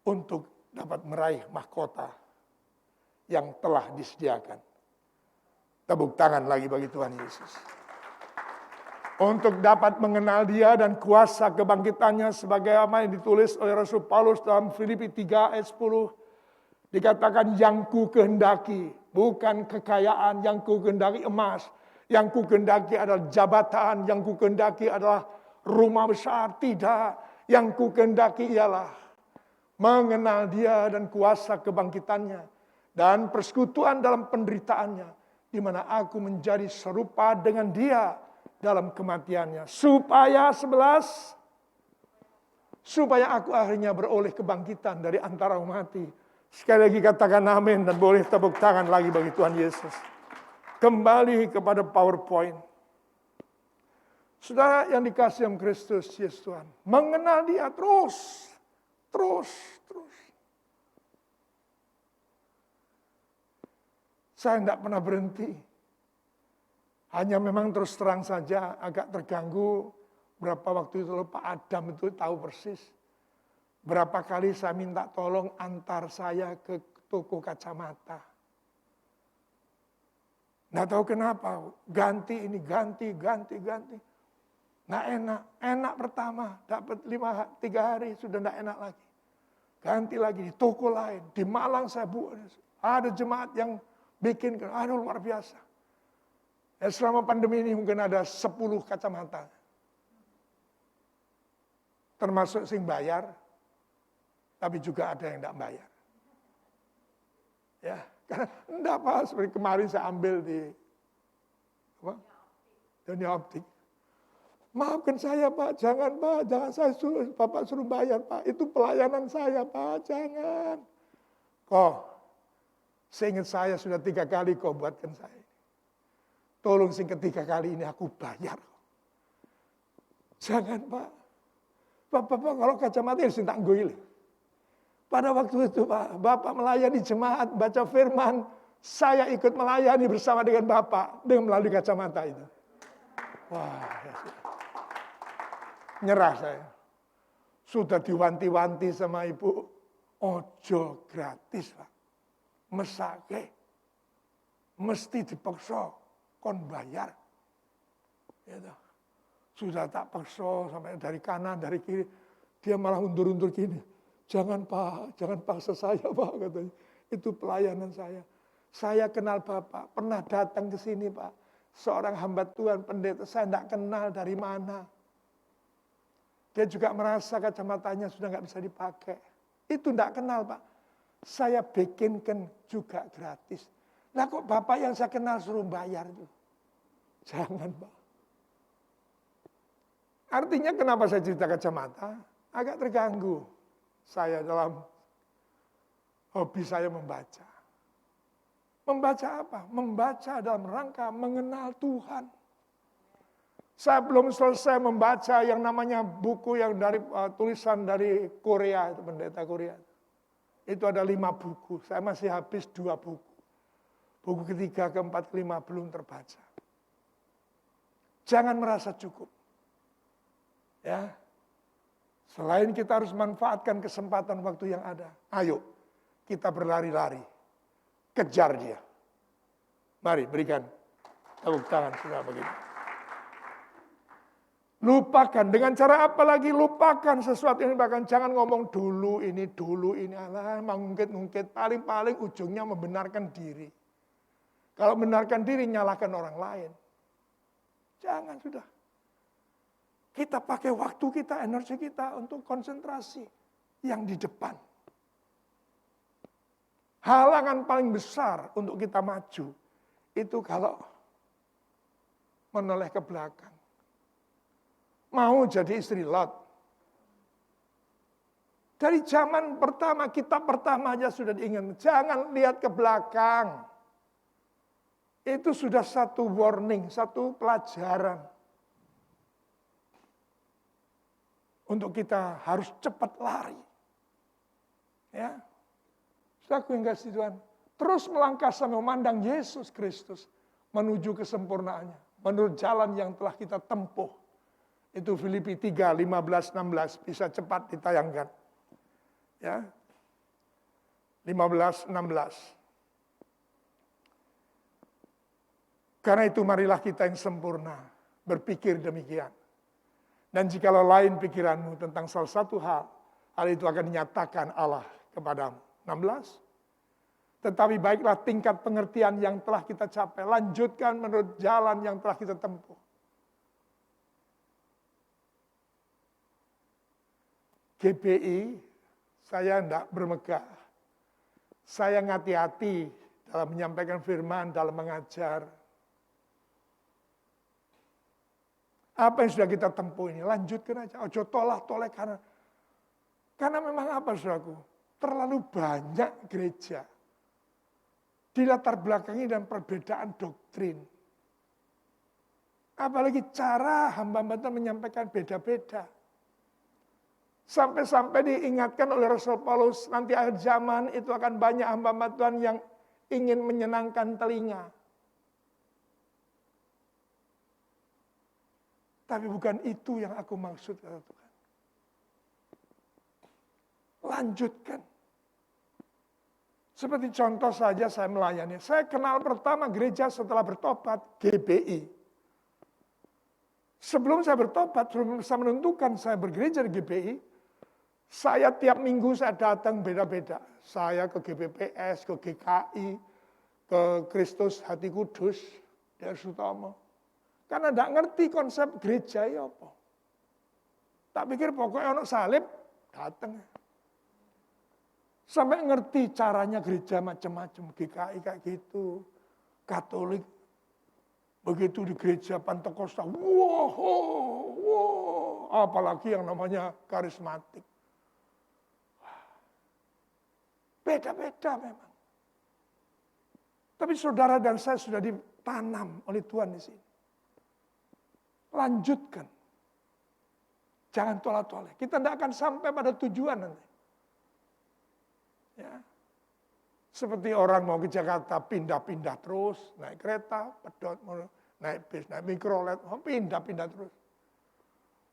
Untuk dapat meraih mahkota yang telah disediakan. Tepuk tangan lagi bagi Tuhan Yesus. Untuk dapat mengenal dia dan kuasa kebangkitannya sebagai apa yang ditulis oleh Rasul Paulus dalam Filipi 3 ayat 10. Dikatakan yang ku kehendaki, bukan kekayaan, yang ku kehendaki emas. Yang ku kehendaki adalah jabatan, yang ku kehendaki adalah rumah besar. Tidak, yang ku kehendaki ialah mengenal dia dan kuasa kebangkitannya. Dan persekutuan dalam penderitaannya. Di mana aku menjadi serupa dengan dia dalam kematiannya. Supaya 11. Supaya aku akhirnya beroleh kebangkitan dari antara mati. Sekali lagi katakan amin dan boleh tepuk tangan lagi bagi Tuhan Yesus. Kembali kepada PowerPoint. Saudara yang dikasihi oleh Kristus Yesus Tuhan. Mengenal dia terus. Terus. Saya tidak pernah berhenti. Hanya memang terus terang saja agak terganggu Berapa waktu itu Pak Adam itu tahu persis. Berapa kali saya minta tolong antar saya ke toko kacamata. Nggak tahu kenapa, ganti ini, ganti. Nggak enak, enak pertama, dapat 3 hari, sudah nggak enak lagi. Ganti lagi di toko lain, di Malang saya ada jemaat yang bikin, aduh luar biasa. Ya, selama pandemi ini mungkin ada 10 kacamata. Termasuk sing bayar, tapi juga ada yang tidak bayar. Ya, karena enggak Pak, seperti kemarin saya ambil di Dunia Optik. Maafkan saya Pak, jangan saya Bapak suruh bayar Pak, itu pelayanan saya Pak, jangan. Seingat saya sudah 3 kali kau buatkan saya. Tolong sing ketiga kali ini aku bayar. Jangan Pak. Bapak kalau kacamata harus tak goil. Pada waktu itu Pak, Bapak melayani jemaat, baca firman, saya ikut melayani bersama dengan Bapak dengan melalui kacamata itu. Wah, ya sudah. Nyerah saya. Sudah diwanti-wanti sama Ibu, ojo gratis Pak. Mesake. Mesti dipaksa, kon bayar. Gitu. Sudah tak paksa sampai dari kanan, dari kiri. Dia malah undur-undur gini. Jangan Pak, jangan paksa saya Pak, katanya. Itu pelayanan saya. Saya kenal Bapak, pernah datang ke sini Pak. Seorang hamba Tuhan, pendeta, saya tidak kenal dari mana. Dia juga merasa kacamatanya sudah nggak bisa dipakai. Itu tidak kenal Pak. Saya bikinkan juga gratis. Nah kok Bapak yang saya kenal suruh bayar tuh? Jangan Pak. Artinya kenapa saya cerita kacamata? Agak terganggu saya dalam hobi saya membaca. Membaca apa? Membaca dalam rangka mengenal Tuhan. Saya belum selesai membaca yang namanya buku yang dari tulisan dari Korea, itu pendeta Korea. Itu ada 5 buku, saya masih habis 2 buku. Buku ketiga, keempat, kelima belum terbaca. Jangan merasa cukup. Ya, selain kita harus manfaatkan kesempatan waktu yang ada, ayo kita berlari-lari, kejar dia. Mari berikan tepuk tangan sudah begini. Lupakan dengan cara apa lagi? Lupakan sesuatu ini, bahkan jangan ngomong dulu ini, alah, mengungkit-ungkit, paling-paling ujungnya membenarkan diri. Kalau membenarkan diri nyalahkan orang lain. Jangan sudah. Kita pakai waktu kita, energi kita untuk konsentrasi yang di depan. Halangan paling besar untuk kita maju, itu kalau menoleh ke belakang. Mau jadi istri Lot. Dari zaman pertama, kitab pertama aja sudah diingatkan. Jangan lihat ke belakang. Itu sudah satu warning, satu pelajaran. Untuk kita harus cepat lari. Ya. Saudaraku yang kasih Tuhan. Terus melangkah sampai memandang Yesus Kristus. Menuju kesempurnaannya. Menurut jalan yang telah kita tempuh. Itu Filipi 3, 15, 16. Bisa cepat ditayangkan. Ya. 15, 16. Karena itu marilah kita yang sempurna. Berpikir demikian. Dan jikalau lain pikiranmu tentang salah satu hal itu akan dinyatakan Allah kepadamu. 16. Tetapi baiklah tingkat pengertian yang telah kita capai. Lanjutkan menurut jalan yang telah kita tempuh. GBI, saya tidak bermegah. Saya hati-hati dalam menyampaikan firman, dalam mengajar. Apa yang sudah kita tempuh ini, lanjutkan aja. Ojo tolak-tolak karena memang apa saudaraku? Terlalu banyak gereja. Dilatar belakangi dan perbedaan doktrin. Apalagi cara hamba-hamba Tuhan menyampaikan beda-beda. Sampai-sampai diingatkan oleh Rasul Paulus, nanti akhir zaman itu akan banyak hamba-hamba Tuhan yang ingin menyenangkan telinga. Tapi bukan itu yang aku maksud, kata Tuhan. Lanjutkan. Seperti contoh saja saya melayani. Saya kenal pertama gereja setelah bertobat, GBI. Sebelum saya bertobat, sebelum saya menentukan saya bergereja di GBI, saya tiap minggu saya datang beda-beda. Saya ke GBPS, ke GKI, ke Kristus Hati Kudus, Daerah Sutomo. Karena tidak ngerti konsep gereja ya apa. Tak pikir pokoknya ono salib, datang. Sampai ngerti caranya gereja macam-macam. GKI kayak gitu, Katolik. Begitu di gereja Pentakosta, wow, apalagi yang namanya karismatik. Beda-beda memang. Tapi saudara dan saya sudah ditanam oleh Tuhan di sini. Lanjutkan. Jangan tolak-tolak. Kita tidak akan sampai pada tujuan nanti. Ya. Seperti orang mau ke Jakarta, pindah-pindah terus, naik kereta, pedot, naik bis, naik mikrolet, pindah-pindah terus.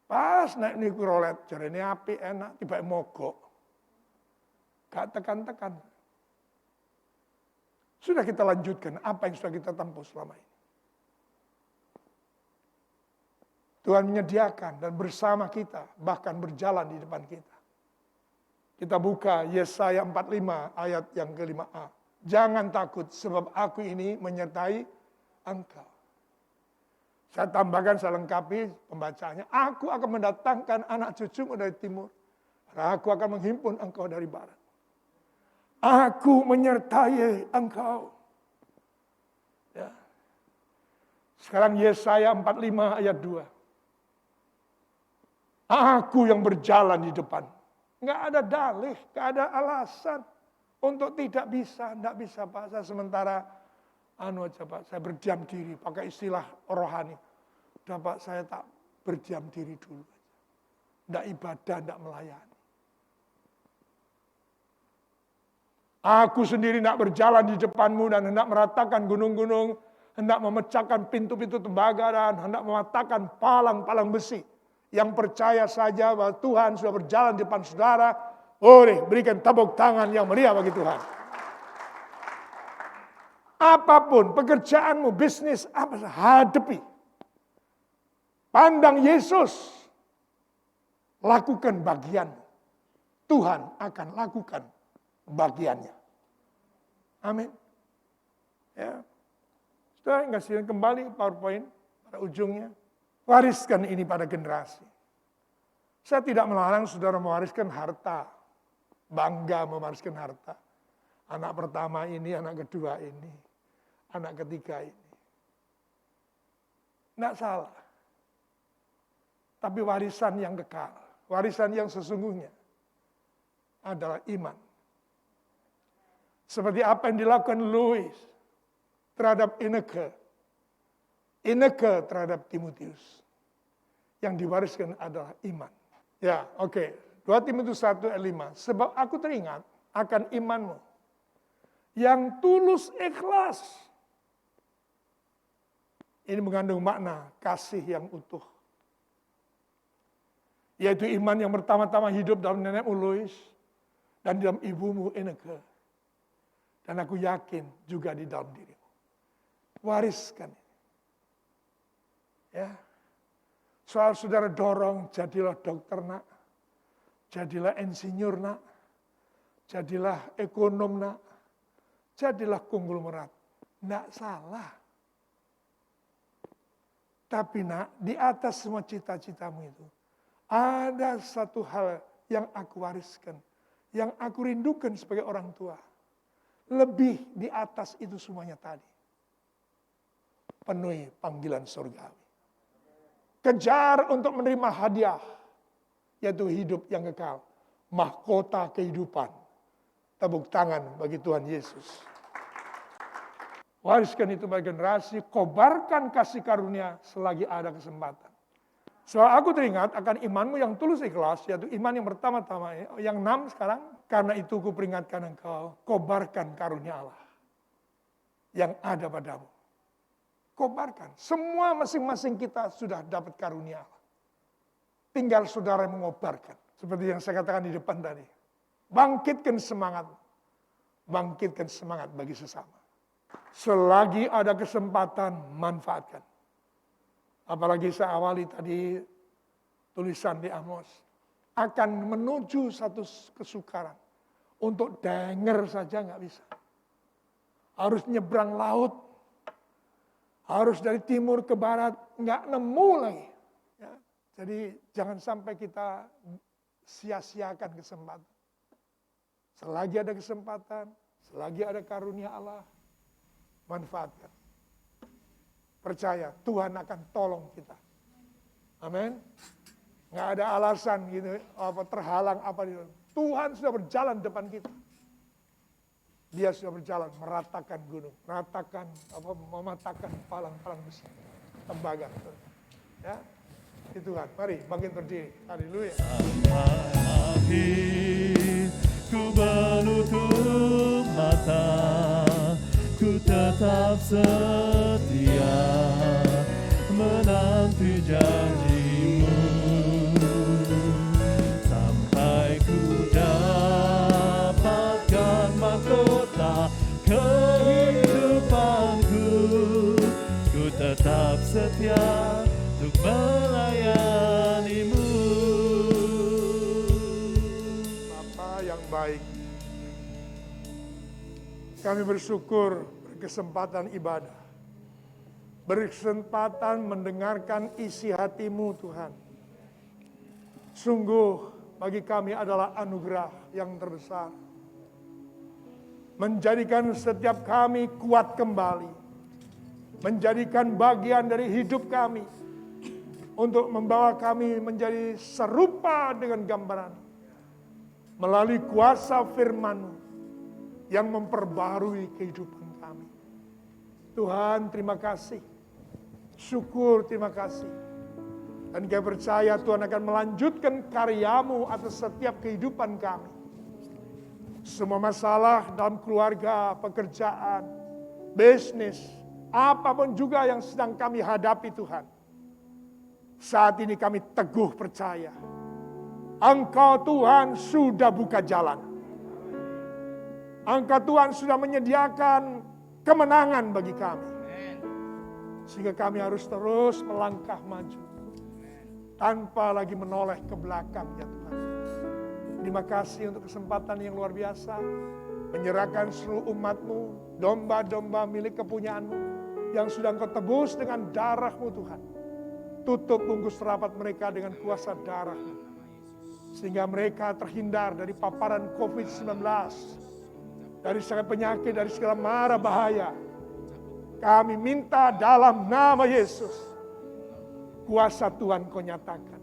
Pas naik mikrolet, jadi ini api enak, tiba mogok. Gak tekan-tekan. Sudah kita lanjutkan apa yang sudah kita tempuh selama ini. Tuhan menyediakan dan bersama kita, bahkan berjalan di depan kita. Kita buka Yesaya 45 ayat yang ke-5a. Jangan takut sebab aku ini menyertai engkau. Saya tambahkan, saya lengkapi pembacaannya. Aku akan mendatangkan anak cucumu dari timur. Aku akan menghimpun engkau dari barat. Aku menyertai engkau. Ya. Sekarang Yesaya 45 ayat 2. Aku yang berjalan di depan. Nggak ada dalih, nggak ada alasan untuk tidak bisa Pak. Saya sementara Pak, saya berdiam diri, pakai istilah rohani. Udah Pak, saya tak berdiam diri dulu. Nggak ibadah, nggak melayani. Aku sendiri hendak berjalan di depanmu dan hendak meratakan gunung-gunung, hendak memecahkan pintu-pintu tembaga dan hendak mematahkan palang-palang besi. Yang percaya saja bahwa Tuhan sudah berjalan di depan saudara, boleh berikan tepuk tangan yang meriah bagi Tuhan. Apapun pekerjaanmu, bisnis, apa hadapi. Pandang Yesus. Lakukan bagianmu. Tuhan akan lakukan bagiannya. Amin. Ya. Sudah kasih kembali PowerPoint pada ujungnya. Wariskan ini pada generasi. Saya tidak melarang saudara mewariskan harta. Bangga mewariskan harta. Anak pertama ini, anak kedua ini. Anak ketiga ini. Tidak salah. Tapi warisan yang kekal. Warisan yang sesungguhnya. Adalah iman. Seperti apa yang dilakukan Louis. Terhadap Inneke. Inneke terhadap Timotius. Yang diwariskan adalah iman. Ya, oke. 2 Timotius 1 ayat 5. Sebab aku teringat akan imanmu. Yang tulus ikhlas. Ini mengandung makna kasih yang utuh. Yaitu iman yang pertama-tama hidup dalam nenekmu Louis. Dan dalam ibumu Inneke. Dan aku yakin juga di dalam dirimu. Wariskan. Ya. Soal saudara dorong, jadilah dokter nak. Jadilah insinyur nak. Jadilah ekonom nak. Jadilah konglomerat. Tidak salah. Tapi nak, di atas semua cita-citamu itu. Ada satu hal yang aku wariskan. Yang aku rindukan sebagai orang tua. Lebih di atas itu semuanya tadi. Penuhi panggilan surgawi. Kejar untuk menerima hadiah. Yaitu hidup yang kekal. Mahkota kehidupan. Tepuk tangan bagi Tuhan Yesus. Wariskan itu bagi generasi. Kobarkan kasih karunia selagi ada kesempatan. Soal aku teringat akan imanmu yang tulus ikhlas. Yaitu iman yang pertama-tama. Yang 6 sekarang. Karena itu kuperingatkan engkau. Kobarkan karunia Allah. Yang ada padamu. Kobarkan. Semua masing-masing kita sudah dapat karunia Allah. Tinggal saudara yang mengobarkan. Seperti yang saya katakan di depan tadi. Bangkitkan semangat. Bangkitkan semangat bagi sesama. Selagi ada kesempatan, manfaatkan. Apalagi saya awali tadi tulisan di Amos. Akan menuju satu kesukaran. Untuk denger saja nggak bisa. Harus nyebrang laut. Harus dari timur ke barat, nggak nemu lagi. Ya, jadi jangan sampai kita sia-siakan kesempatan. Selagi ada kesempatan, selagi ada karunia Allah, manfaatkan. Percaya, Tuhan akan tolong kita. Amin. Nggak ada alasan gitu, terhalang apa gitu. Tuhan sudah berjalan depan kita. Dia sudah berjalan meratakan gunung, mematahkan palang-palang besi, tembaga. Ya, itu Tuhan. Mari bangkit berdiri. Haleluya. Ku menutup mata, ku tetap setia menanti janjimu sampai ku dapatkan mahkota kehidupanku. Ku tetap setia untuk melayanimu. Baik. Kami bersyukur berkesempatan ibadah. Berkesempatan mendengarkan isi hatimu Tuhan. Sungguh bagi kami adalah anugerah yang terbesar. Menjadikan setiap kami kuat kembali. Menjadikan bagian dari hidup kami. Untuk membawa kami menjadi serupa dengan gambaran. Melalui kuasa firman-Mu yang memperbarui kehidupan kami. Tuhan, terima kasih. Syukur, terima kasih. Dan kami percaya Tuhan akan melanjutkan karya-Mu atas setiap kehidupan kami. Semua masalah dalam keluarga, pekerjaan, bisnis, apapun juga yang sedang kami hadapi Tuhan. Saat ini kami teguh percaya. Engkau Tuhan sudah buka jalan. Engkau Tuhan sudah menyediakan kemenangan bagi kami. Sehingga kami harus terus melangkah maju. Tanpa lagi menoleh ke belakang ya Tuhan. Terima kasih untuk kesempatan yang luar biasa. Menyerahkan seluruh umat-Mu, domba-domba milik kepunyaan-Mu. Yang sudah Engkau tebus dengan darah-Mu Tuhan. Tutup bungkus rapat mereka dengan kuasa darah-Mu. Sehingga mereka terhindar dari paparan COVID-19. Dari segala penyakit, dari segala mara bahaya. Kami minta dalam nama Yesus. Kuasa Tuhan Kau nyatakan.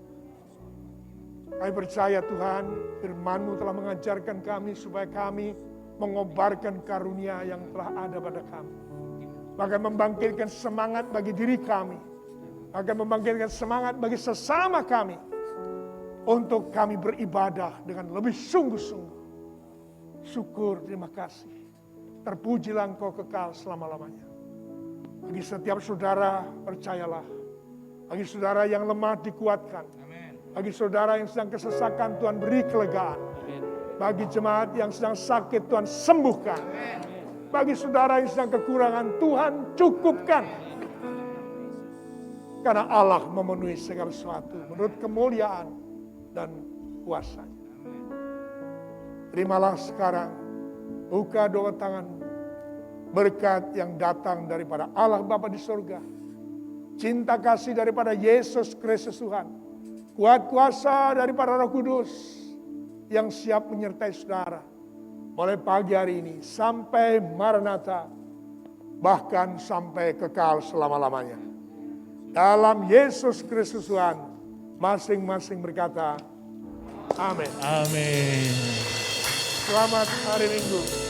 Kami percaya Tuhan, firman-Mu telah mengajarkan kami supaya kami mengobarkan karunia yang telah ada pada kami. Bahkan membangkitkan semangat bagi diri kami. Bahkan membangkitkan semangat bagi sesama kami. Untuk kami beribadah dengan lebih sungguh-sungguh. Syukur, terima kasih. Terpujilah Engkau kekal selama-lamanya. Bagi setiap saudara, percayalah. Bagi saudara yang lemah, dikuatkan. Bagi saudara yang sedang kesesakan, Tuhan beri kelegaan. Bagi jemaat yang sedang sakit, Tuhan sembuhkan. Bagi saudara yang sedang kekurangan, Tuhan cukupkan. Karena Allah memenuhi segala sesuatu menurut kemuliaan dan kuasanya. Terimalah sekarang, buka dua tangan, berkat yang datang daripada Allah Bapa di surga, cinta kasih daripada Yesus Kristus Tuhan, kuat kuasa daripada Roh Kudus yang siap menyertai saudara mulai pagi hari ini sampai Maranatha, bahkan sampai kekal selama-lamanya. Dalam Yesus Kristus Tuhan, masing-masing berkata, amin. Amin. Selamat hari Minggu.